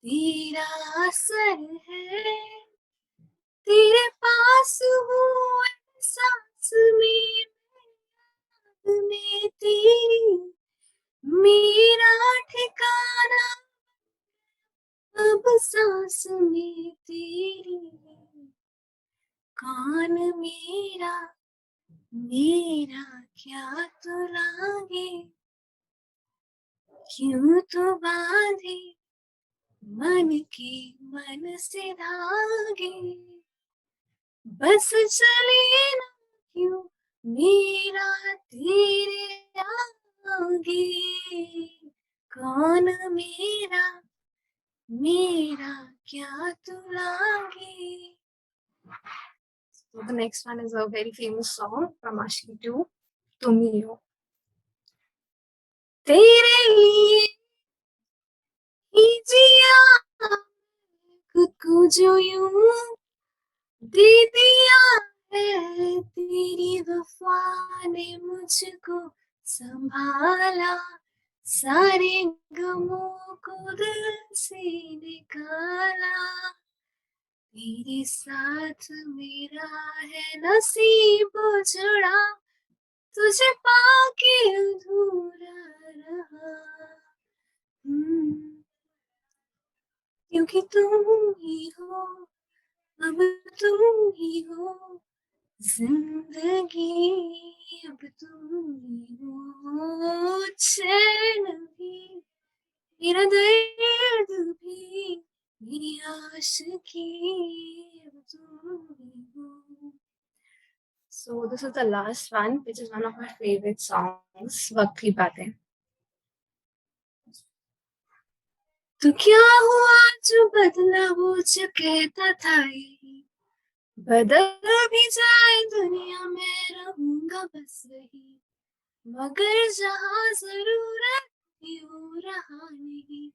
तेरा असर है तेरे पास हूँ सांस में तेरी मेरा ठिकाना अब सांस में तेरी कौन मेरा मेरा क्या तो लागे क्यों तो बांधे मन के मन से धागे बस चले ना क्यों मेरा तेरे आगे कौन मेरा मेरा क्या तू लागे. So the next one is a very famous song from Ashki 2, तुम ही हो. तेरे लिए ही जिया खुद को जो यूं दे दिया है तेरी वफा ने मुझको संभाला सारे गमों को दिल से निकाला तेरे साथ मेरा है नसीब जुड़ा तुझे पाके अधूरा रहा क्योंकि तुम ही हो अब तुम ही हो जिंदगी अब तुम ही हो चैन भी मेरा दर्द भी मेरी आशिकी अब तुम ही हो. So this is the last one, which is one of my favorite songs, वक्त की बातें. तो क्या हुआ जो बदला वो जो कहता था यही बदल भी जाए दुनिया में रहूंगा बस वही मगर जहाँ जरूरत भी हो रहा नहीं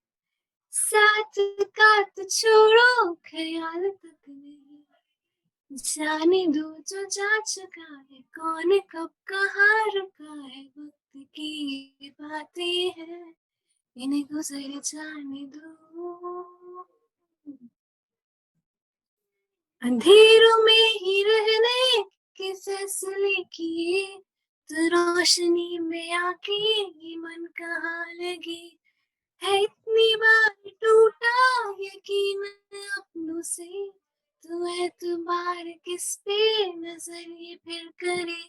साथ का तो छोड़ो ख्याल तक नहीं जाने दो जो जा चुका है कौन कब कहाँ रुका है वक्त की बातें हैं इन्हें गुजर जाने दो अंधेरों में ही रहने के फैसले किए तो रोशनी में आके ये मन कहाँ लगे है इतनी बार टूटा यकीन अपनों से तो एतबार किस पे नजर ये फिर करे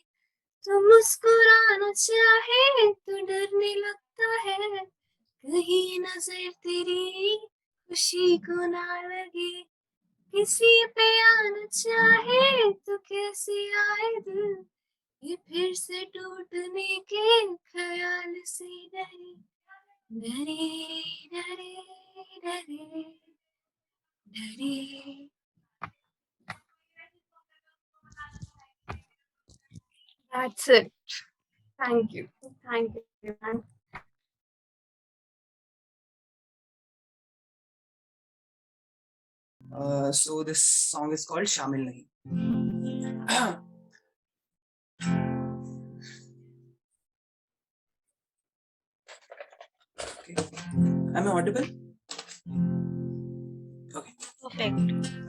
तो मुस्कुराना चाहे तो डरने लगता है कहीं नजर तेरी खुशी को ना लगे किसी पे आना चाहे तो कैसे आए दिल ये फिर से टूटने के ख्याल से डरे डरे डरे डरे डरे. That's it. Thank you. Thank you. So this song is called Shamil Nahi. Okay. Am I audible? Okay. Perfect.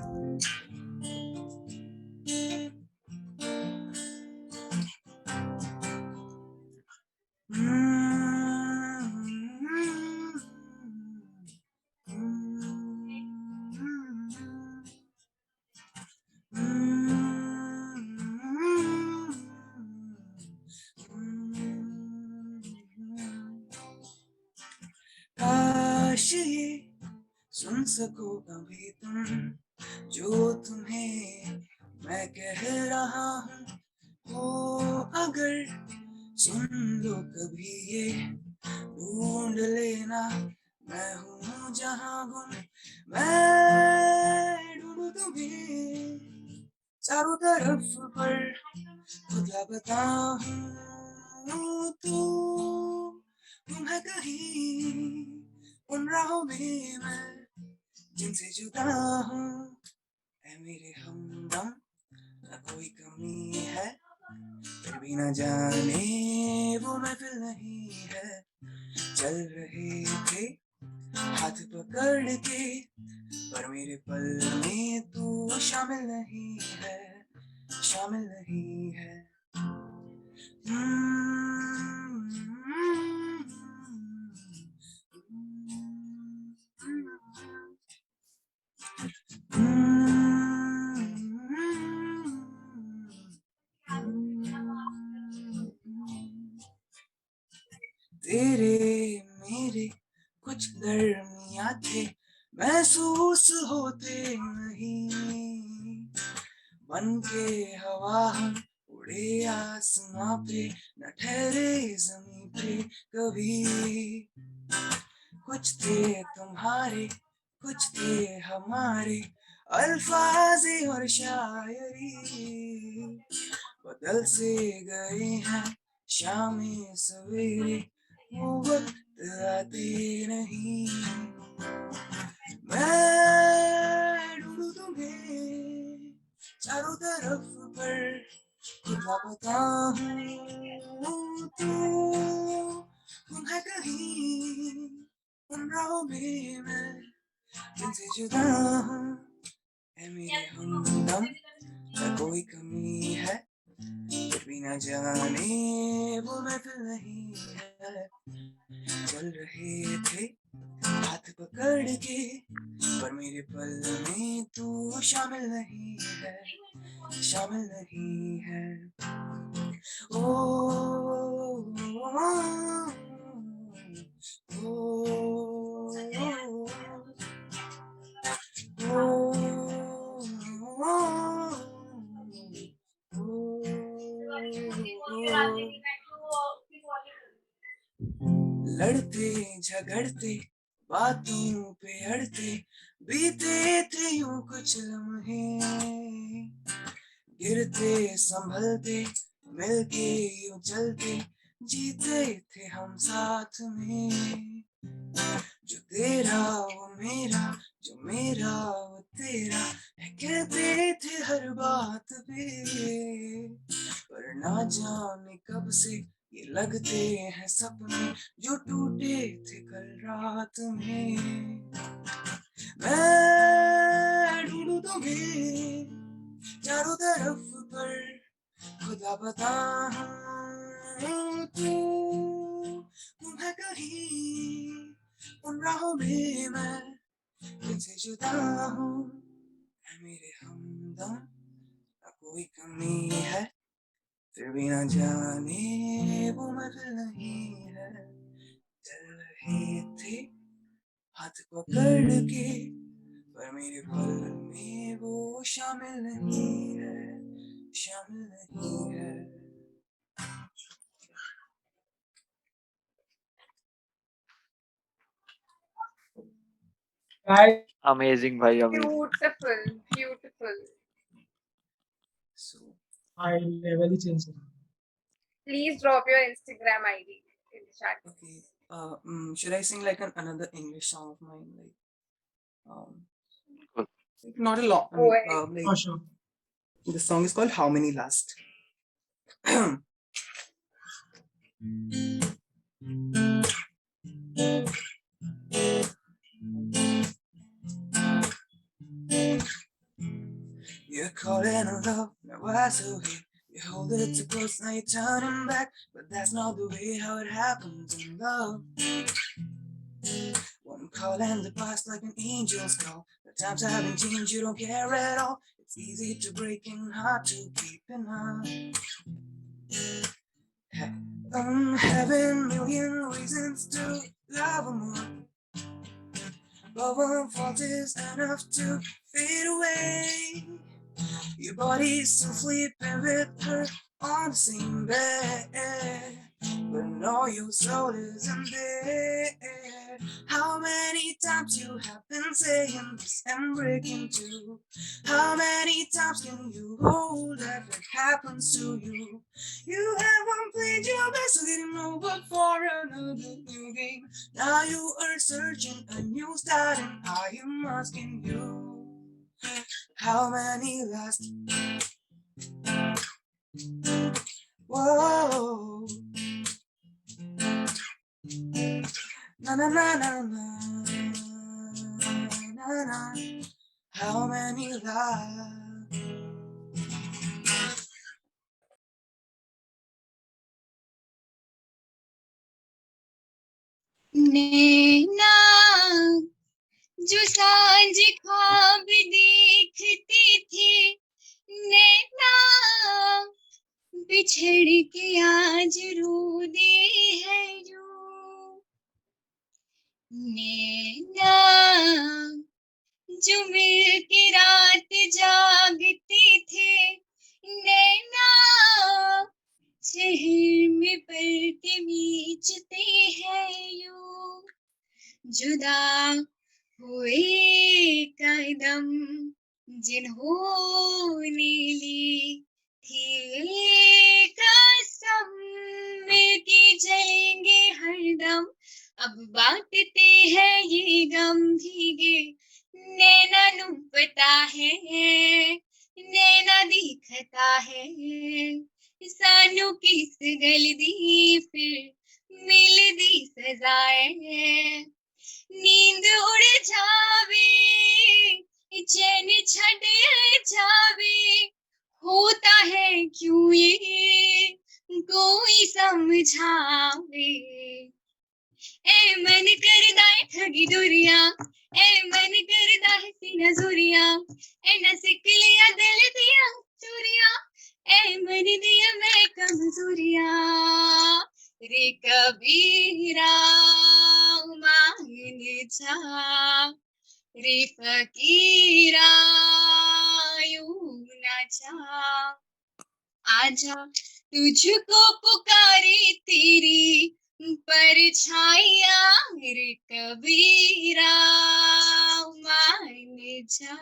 काश ये सुन सको कभी तुम जो तुम्हें मैं कह रहा हूँ, हो अगर सुन लो कभी ये, ढूंढ लेना मैं हूँ जहाँ गुम, मैं ढूंढूं तुम्हें चारों तरफ पर, खुदा बता हूँ तुम है कहीं उन राहों में मैं जिनसे जुदा हूँ, ऐ मेरे हमदम न कोई कमी है, फिर भी न जाने वो महफिल नहीं है, चल रहे थे हाथ पकड़ के, पर मेरे पल में तू शामिल नहीं है, शामिल नहीं है। तेरे मेरे कुछ दरमिया थे, महसूस होते नहीं, बन के हवा हम उड़े आसमां पे, न ठहरे जमीन पे कभी, कुछ थे तुम्हारे कुछ थे हमारे, अल्फाज़े और शायरी बदल से गए हैं, शामे सवेरे वो वक्त आते नहीं, मैं ढूंढूं तुम्हें चारों तरफ पर, खुदा बता हूँ तुम है कहीं उन राहों में मैं जिनसे जुदा हूँ, ऐ मेरे हमदम न कोई कमी है, फिर भी न जाने वो महफिल नहीं है, चल रहे थे हाथ पकड़ के, पर मेरे पल में तू शामिल नहीं है, शामिल नहीं है। ओ, लड़ते झगड़ते बातों पे अड़ते, बीते थे यूं कुछ लम्हे, गिरते संभलते मिलके यूं चलते, जीते थे हम साथ में, जो तेरा वो मेरा, जो मेरा वो तेरा है, कहते थे हर बात पे, पर ना जाने कब से ये लगते हैं सपने जो टूटे थे कल रात में, मैं ढूंढूं तुम्हें चारों तरफ पर, खुदा बता हूँ तुम है कहीं उन राहों में मैं जिनसे जुदा हूँ, ऐ मेरे हमदम न कोई कमी है, फिर भी न जाने वो महफिल नहीं है, चल रहे थे हाथ पकड़ के, पर मेरे पल में वो शामिल नहीं है, शामिल नहीं है। Guys, अमेजिंग भाई, amazing. Beautiful, beautiful. So I level he change करा। Please drop your Instagram ID in the chat. okay, should I sing like another English song of mine, like not a long, Go ahead. Oh, like sure. the song is called How Many Last. You're calling on love, now why so hate? You hold it too close, now you're turning back, but that's not the way how it happens in love. One call and the past like an angel's call. The times haven't changed, you don't care at all. It's easy to break and hard to keep in mind. Having million reasons to love more, but one fault is enough to fade away. Your body's so sleeping with her on the same bed, but no, your soul isn't there. How many times you have been saying this and breaking too? How many times can you hold that it happens to you? You haven't played your best, so getting over for another new game. Now you are searching a new start, and I am asking you, how many last? Whoa, na na na na na na na. How many last? नैना जो सांझ ख्वाब देखती थी, नैना बिछड़ के आज रो दे है जो। नैना जो मिल के रात जागते थे, नैना शहर में पल के बीचते हैं यूं। जुदा हुए कदम जिन्होंने ली थी कसम, मिलके चलेंगे हरदम, अब बांटते हैं ये गम। भीगे नैना नू पता है, नैना दिखता है, सानू किस गल दी फिर मिलदी सजाए। नींद उड़ जावे, चैन छड़ जावे, होता है क्यों ये कोई समझावे। ए मन करदा है ठगी डोरिया, ए मन करदा है सीना जोरिया, ए न सिक लिया दिल दिया चोरिया, ए मन दिया मैं कमजोरिया। रे कबीरा मान जा, रे फकीरा यूं न जा। आजा तुझको पुकारे तेरी परछाइयाँ, रे कबीरा मान जा,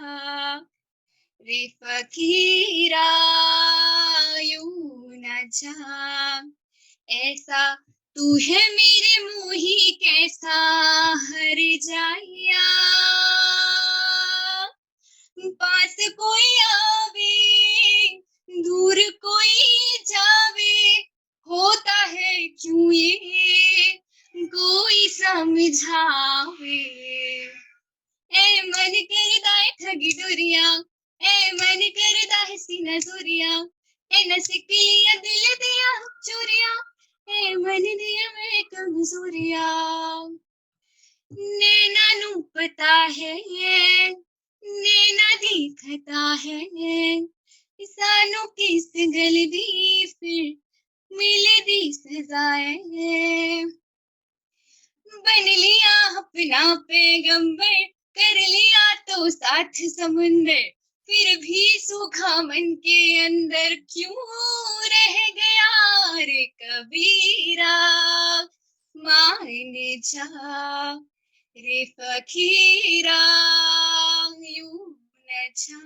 रे फकीरा यूं न जा। ऐसा तू है मेरे मोही कैसा हर जाइया, पास कोई आवे दूर कोई जावे, होता है क्यों ये कोई समझावे। ए मन करदा है ठगी डोरिया, ए मन करदा है सीना जोरिया, ए न सिक लिया दिल दिया चोरिया, ए मन दिया मैं कमजोरिया। नैना नू पता है, नैना दिखता है, सानू किस गल दी फिर मिलदी सजाए। बन लिया अपना पैगंबर, कर लिया तो साथ समुंदर, फिर भी सूखा मन के अंदर क्यों रह गया। रे कबीरा मान जा, रे फकीरा यूं न जा।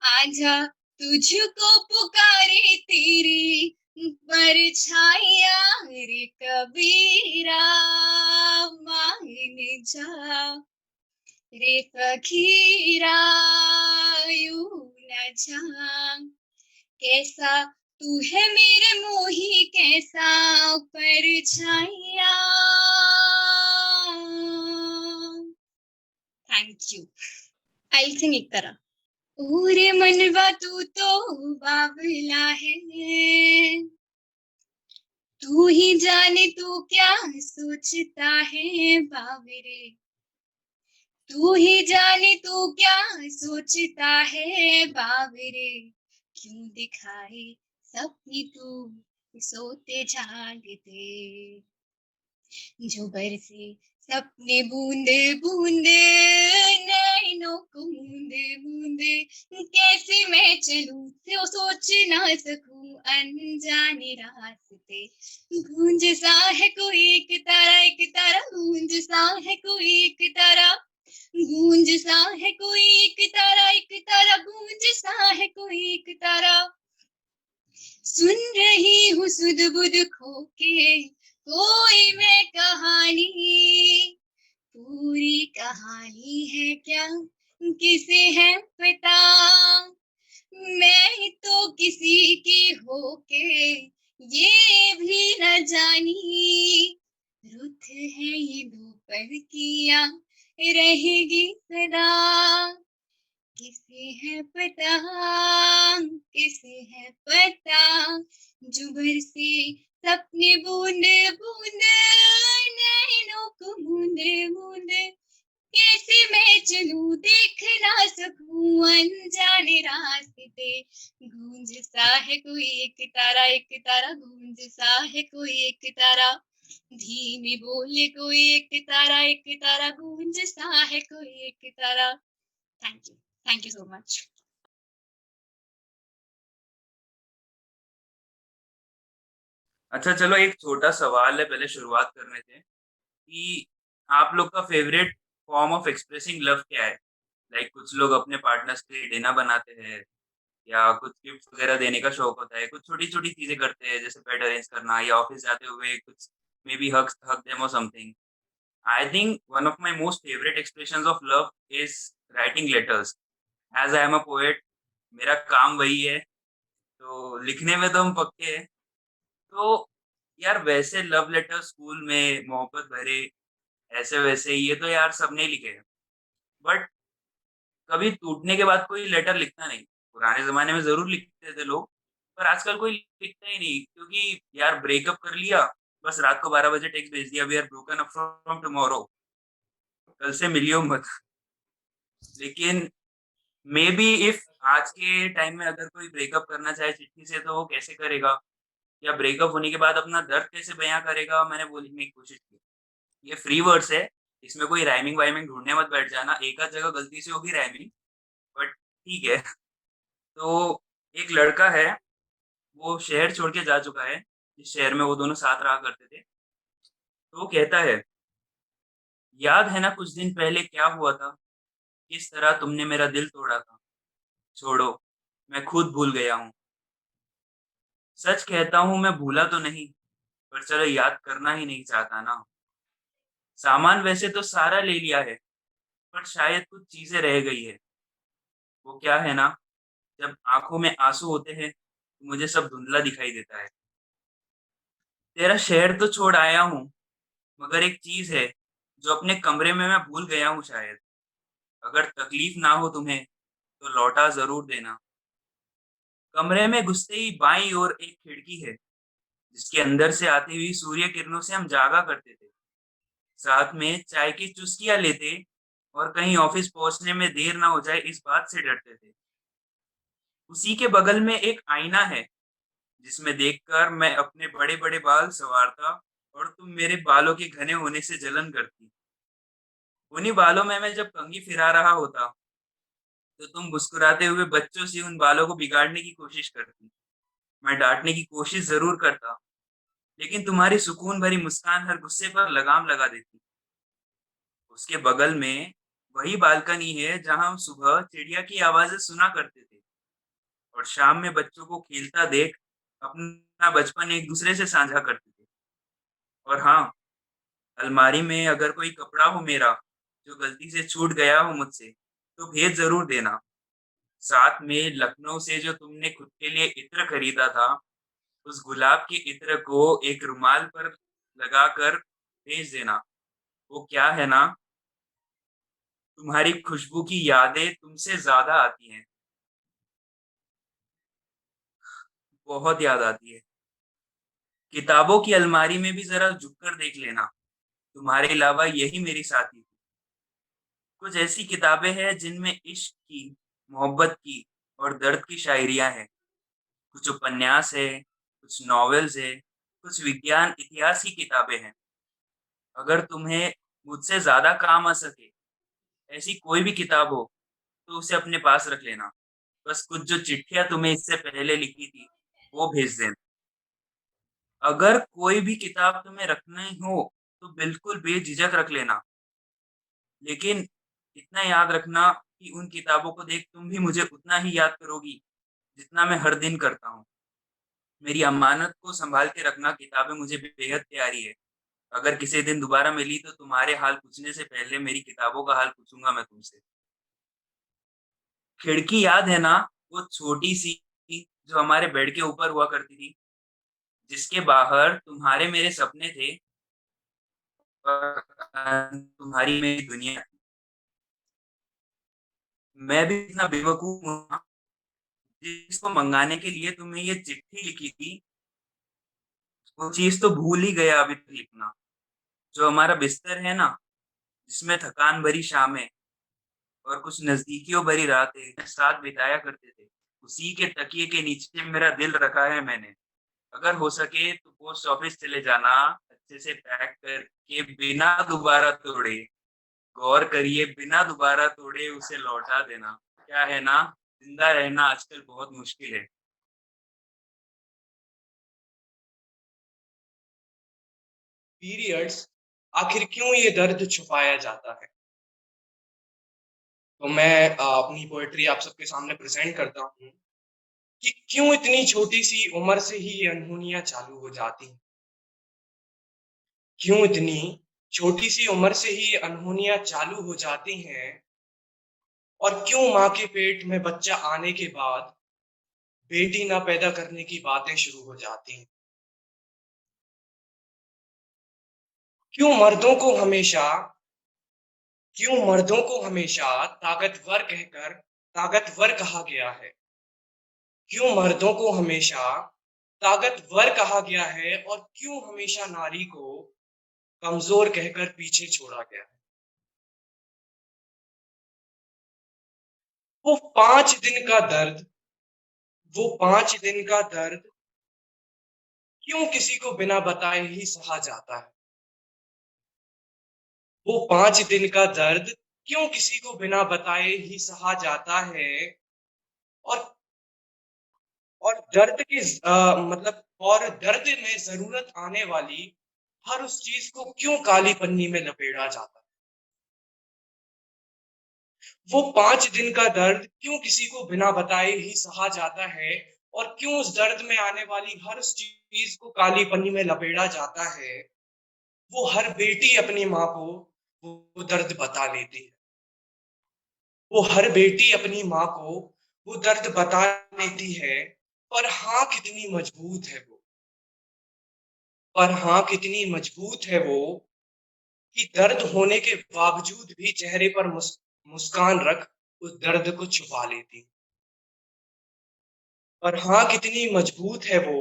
आजा तुझको पुकारे तेरी परछाइयाँ, रे कबीरा मान जा, रे फकीरा यूं न जा। कैसा तू है मेरे मोही कैसा परछाइयाँ। Thank you. आई सिंग एक तरह। ओरे मनवा तू तो बावला है, तू ही जाने तू क्या सोचता है बावरे, तू ही जाने तू क्या सोचता है बावरे। क्यों दिखाए सपने तू सोते जागते, जो बरसे सपने बूंदे बूंदे नैनों को मूंदे मूंदे कैसे मैं चलूं तो सोच ना सकूं अनजाने रास्ते गूंज सा है कोई एक तारा गूंज सा है कोई एक तारा गूंज सा है कोई एक तारा गूंज सा है कोई एक तारा सुन रही हूँ सुध बुध खो के कोई मैं कहानी पूरी कहानी है क्या किसे है पता मैं तो किसी की होके ये भी न जानी रुत है ये दोपहर किया रहेगी सदा किसे है पता किसे है पता जुबर से सपने बूंदे बूंदे नैनों को मूंदे मूंदे कैसे मैं चलूं देख ना सकूं अनजाने रास्ते गूंज सा है कोई एक तारा गूंज सा है कोई एक तारा धीमे बोले कोई एक तारा गूंज सा है कोई एक तारा थैंक यू सो मच अच्छा चलो, एक छोटा सवाल है पहले शुरुआत करने से कि आप लोग का favourite form of expressing love क्या है? लाइक कुछ लोग अपने पार्टनर्स के लिए डिनर बनाते हैं, या कुछ गिफ्ट वगैरह देने का शौक होता है, कुछ छोटी छोटी चीजें करते हैं जैसे बेड अरेंज करना, या ऑफिस जाते हुए कुछ मे बी हग देम और something. I think one of my most favourite expression of love is writing letters. As I am a poet, मेरा काम वही है, तो लिखने में तो हम पक्के हैं. तो यार वैसे लव लेटर स्कूल में मोहब्बत भरे, ऐसे वैसे ये तो यार सबने लिखे हैं, बट कभी टूटने के बाद कोई लेटर लिखता नहीं. पुराने ज़माने में ज़रूर लिखते थे लोग, पर आजकल कोई लिखता ही नहीं, क्योंकि यार ब्रेकअप कर लिया, बस रात को 12 बजे टेक्स्ट भेज दिया, we are broken up from tomorrow, कल से मिलियो मत. लेकिन मे बी इफ आज के टाइम में अगर कोई ब्रेकअप करना चाहे चिट्ठी से, तो वो कैसे करेगा, या ब्रेकअप होने के बाद अपना दर्द कैसे बयाँ करेगा, मैंने वो लिखने की कोशिश की. ये फ्री वर्ड्स है, इसमें कोई राइमिंग वाइमिंग ढूँढने मत बैठ जाना, एक आध जगह गलती से होगी राइमिंग, बट ठीक है. तो एक लड़का है, वो शहर छोड़ के जा चुका है, जिस शहर में वो दोनों साथ रहा करते थे. तो वो कहता है, याद है ना कुछ दिन पहले क्या हुआ था, किस तरह तुमने मेरा दिल तोड़ा था. छोड़ो, मैं खुद भूल गया हूँ. सच कहता हूँ मैं भूला तो नहीं, पर चलो याद करना ही नहीं चाहता ना. सामान वैसे तो सारा ले लिया है, पर शायद कुछ चीजें रह गई है. वो क्या है ना, जब आंखों में आंसू होते हैं तो मुझे सब धुंधला दिखाई देता है. तेरा शहर तो छोड़ आया हूँ, मगर एक चीज है जो अपने कमरे में मैं भूल गया हूँ शायद. अगर तकलीफ ना हो तुम्हें तो लौटा जरूर देना. कमरे में घुसते ही बाईं ओर एक खिड़की है, जिसके अंदर से आती हुई सूर्य किरणों से हम जागा करते थे. साथ में चाय की चुस्कियां लेते, और कहीं ऑफिस पहुंचने में देर ना हो जाए इस बात से डरते थे. उसी के बगल में एक आईना है, जिसमें देखकर मैं अपने बड़े बड़े बाल संवारता, और तुम मेरे बालों के घने होने से जलन करती. उन्हीं बालों में मैं जब कंघी फिरा रहा होता, तो तुम मुस्कुराते हुए बच्चों से उन बालों को बिगाड़ने की कोशिश करती. मैं डांटने की कोशिश जरूर करता, लेकिन तुम्हारी सुकून भरी मुस्कान हर गुस्से पर लगाम लगा देती. उसके बगल में वही बालकनी है जहां हम सुबह चिड़िया की आवाजें सुना करते थे, और शाम में बच्चों को खेलता देख अपना बचपन एक दूसरे से साझा करते थे. और हाँ, अलमारी में अगर कोई कपड़ा हो मेरा जो गलती से छूट गया हो मुझसे, तो भेज जरूर देना. साथ में लखनऊ से जो तुमने खुद के लिए इत्र खरीदा था, उस गुलाब के इत्र को एक रुमाल पर लगाकर भेज देना. वो क्या है ना, तुम्हारी खुशबू की यादें तुमसे ज्यादा आती हैं, बहुत याद आती है. किताबों की अलमारी में भी जरा झुककर देख लेना, तुम्हारे अलावा यही मेरी साथी थी. कुछ ऐसी किताबें हैं जिनमें इश्क की, मोहब्बत की और दर्द की शायरियां हैं. कुछ उपन्यास है, कुछ नॉवेल्स है, कुछ विज्ञान इतिहास की किताबें हैं. अगर तुम्हें मुझसे ज्यादा काम आ सके, ऐसी कोई भी किताब हो तो उसे अपने पास रख लेना। बस कुछ जो चिट्ठियां तुम्हें इससे पहले लिखी थी वो भेज देना। अगर कोई भी किताब तुम्हें रखनी हो तो बिल्कुल बेझिझक रख लेना, लेकिन इतना याद रखना कि उन किताबों को देख तुम भी मुझे उतना ही याद करोगी जितना मैं हर दिन करता हूँ। मेरी अमानत को संभाल के रखना, किताबें मुझे बेहद प्यारी है। अगर किसी दिन दोबारा मिली तो तुम्हारे हाल पूछने से पहले मेरी किताबों का हाल पूछूंगा मैं तुमसे। खिड़की याद है ना, वो छोटी सी जो हमारे बेड के ऊपर हुआ करती थी, जिसके बाहर तुम्हारे मेरे सपने थे और तुम्हारी मेरी दुनिया थी। मैं भी इतना बेवकूफ हूँ, जिसको मंगाने के लिए तुम्हें ये चिट्ठी लिखी थी वो चीज तो भूल ही गया अभी तक लिखना। जो हमारा बिस्तर है ना, जिसमें थकान भरी शामें और कुछ नजदीकियों भरी रातें साथ बिताया करते थे, उसी के तकिए के नीचे मेरा दिल रखा है मैंने। अगर हो सके तो पोस्ट ऑफिस चले जाना, अच्छे से पैक करके बिना दोबारा तोड़े, गौर करिए बिना दोबारा तोड़े उसे लौटा देना। क्या है ना, जिंदा रहना आजकल बहुत मुश्किल है। पीरियड्स, आखिर क्यों ये दर्द छुपाया जाता है? तो मैं अपनी पोएट्री आप सबके सामने प्रेजेंट करता हूँ कि क्यों इतनी छोटी सी उम्र से ही ये अनहोनियां चालू हो जाती हैं। क्यों इतनी छोटी सी उम्र से ही ये अनहोनियां चालू हो जाती हैं, और क्यों माँ के पेट में बच्चा आने के बाद बेटी ना पैदा करने की बातें शुरू हो जाती हैं। क्यों मर्दों को हमेशा क्यों मर्दों को हमेशा ताकतवर कहा गया है? क्यों मर्दों को हमेशा ताकतवर कहा गया है, और क्यों हमेशा नारी को कमजोर कहकर पीछे छोड़ा गया है? वो 5 दिन का दर्द वो 5 दिन का दर्द क्यों किसी को बिना बताए ही सहा जाता है? वो 5 दिन का दर्द क्यों किसी को बिना बताए ही सहा जाता है? और और दर्द के मतलब और दर्द में जरूरत आने वाली हर उस चीज को क्यों काली पन्नी में लपेटा जाता है? वो 5 दिन का दर्द क्यों किसी को बिना बताए ही सहा जाता है, और क्यों उस दर्द में आने वाली हर उस चीज को काली पन्नी में लपेटा जाता है? वो हर बेटी अपनी माँ को वो दर्द बता लेती है। वो हर बेटी अपनी माँ को वो दर्द बता लेती है। पर हाँ कितनी मजबूत है वो पर हाँ कितनी मजबूत है वो कि दर्द होने के बावजूद भी चेहरे पर मुस्कान रख उस दर्द को छुपा लेती। पर हाँ कितनी मजबूत है वो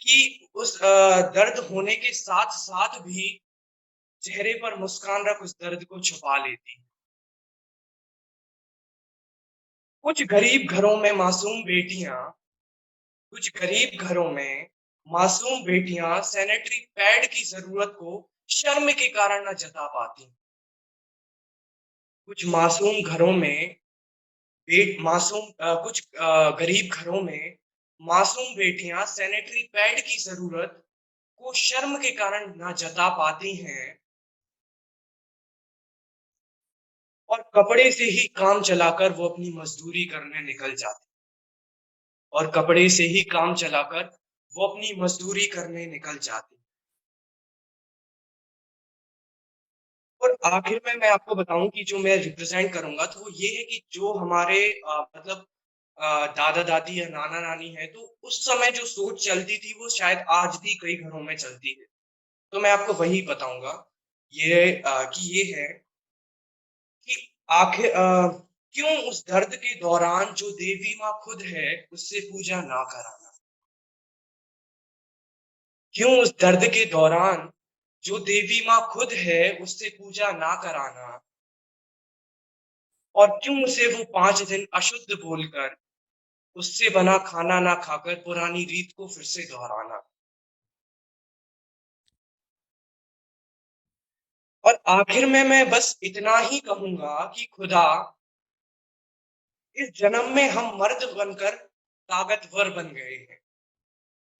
कि उस दर्द होने के साथ साथ भी चेहरे पर मुस्कान रख उस दर्द को छुपा लेती। कुछ गरीब घरों में मासूम बेटियां सैनिटरी पैड की जरूरत को शर्म के कारण न जता पाती। कुछ मासूम घरों में बेट मासूम कुछ गरीब घरों में मासूम बेटियां सैनिटरी पैड की जरूरत को शर्म के कारण ना जता पाती हैं, और कपड़े से ही काम चलाकर वो अपनी मजदूरी करने निकल जाती। और कपड़े से ही काम चलाकर वो अपनी मजदूरी करने निकल जाती। और आखिर में मैं आपको बताऊं कि जो मैं रिप्रेजेंट करूंगा तो वो ये है कि जो हमारे मतलब दादा दादी या नाना नानी है, तो उस समय जो सोच चलती थी वो शायद आज भी कई घरों में चलती है। तो मैं आपको वही बताऊंगा, कि ये है कि आखिर क्यों उस दर्द के दौरान जो देवी माँ खुद है उससे पूजा ना कराना? क्यों उस दर्द के दौरान जो देवी माँ खुद है उससे पूजा ना कराना, और क्यों उसे वो 5 दिन अशुद्ध बोलकर उससे बना खाना ना खाकर पुरानी रीत को फिर से दोहराना? और आखिर में मैं बस इतना ही कहूंगा कि खुदा, इस जन्म में हम मर्द बनकर ताकतवर बन गए हैं।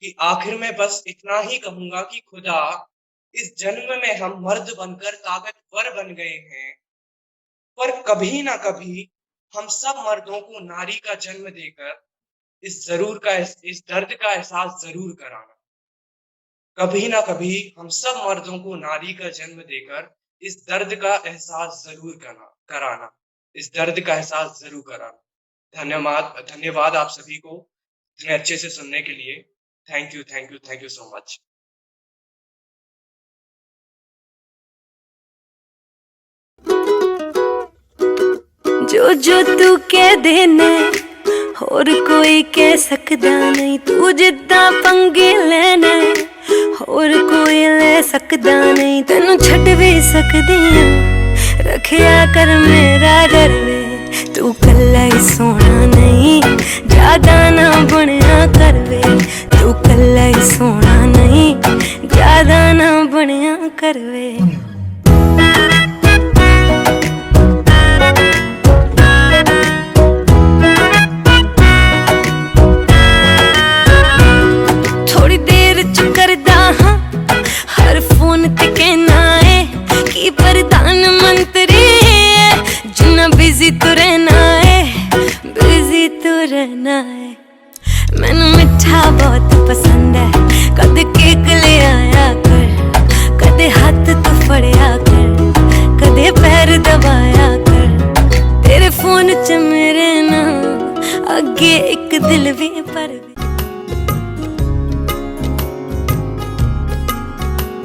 कि आखिर में बस इतना ही कहूंगा कि खुदा, इस जन्म में हम मर्द बनकर ताकतवर बन गए हैं, पर कभी ना कभी हम सब मर्दों को नारी का जन्म देकर इस दर्द का एहसास जरूर कराना। कभी ना कभी हम सब मर्दों को नारी का जन्म देकर इस दर्द का एहसास जरूर कराना, इस दर्द का एहसास जरूर कराना। धन्यवाद आप सभी को इतने अच्छे से सुनने के लिए। Thank you so much. जो जो तू कह देना होर कोई कह सकदा नहीं, तू जिद्दां पंगे लेना होर कोई ले सकदा नहीं। तेनू छड्ड भी सकदी आं, रखिया कर मेरा डर वे, तू कल्ला ही सोना नहीं, ज्यादा ना बनिया कर वे। तू कल्ला ही सोना नहीं, ज्यादा ना बनिया कर वे। थोड़ी देर च करदा हां हर फोन ते कहना है कि प्रधानमंत्री जिन्ना बिजी तो रहना है, बिजी तो रहना है। मैनू मिठा बहुत पसंद है, कदे केक ले आया कर, कदे हाथ तो फड़िया कर, कदे पैर दबाया कर। तेरे फोन च मेरे ना अगे एक दिल भी पर भी।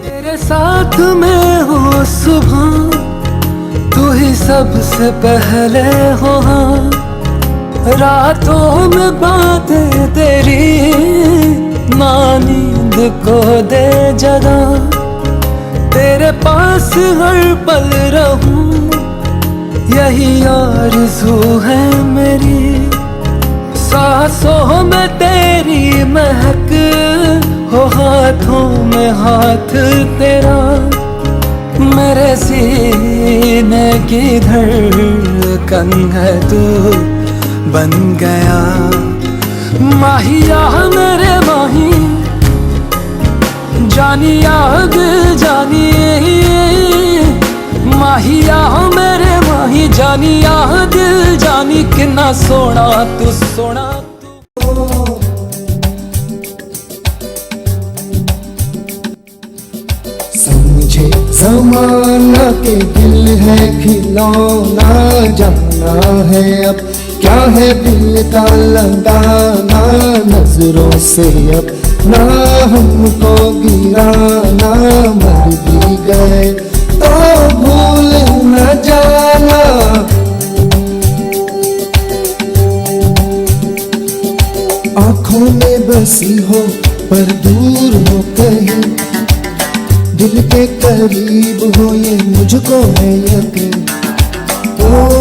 तेरे साथ में हो सुबह, तू ही सबसे पहले हो, रातों में बातें तेरी माँ नींद को दे जगा। तेरे पास हर पल रहूं यही आरज़ू है मेरी, सांसों में तेरी महक हो, हाथों में हाथ तेरा। मेरे सीने की धड़कन है तू बन गया। माहिया मेरे माही, जानिया दिल जानिए, माहिया मेरे माही, जानिया दिल जानी। कितना सोना तू सोना समझे ज़माना के दिल है खिलौना, जाना है अब क्या है दिल का लगाना। नजरों से अब ना हमको गिराना, मर भी गए तो भूल न जाना। आँखों में बसी हो पर दूर हो कहीं, दिल के करीब हो ये मुझको है यकीन। ओ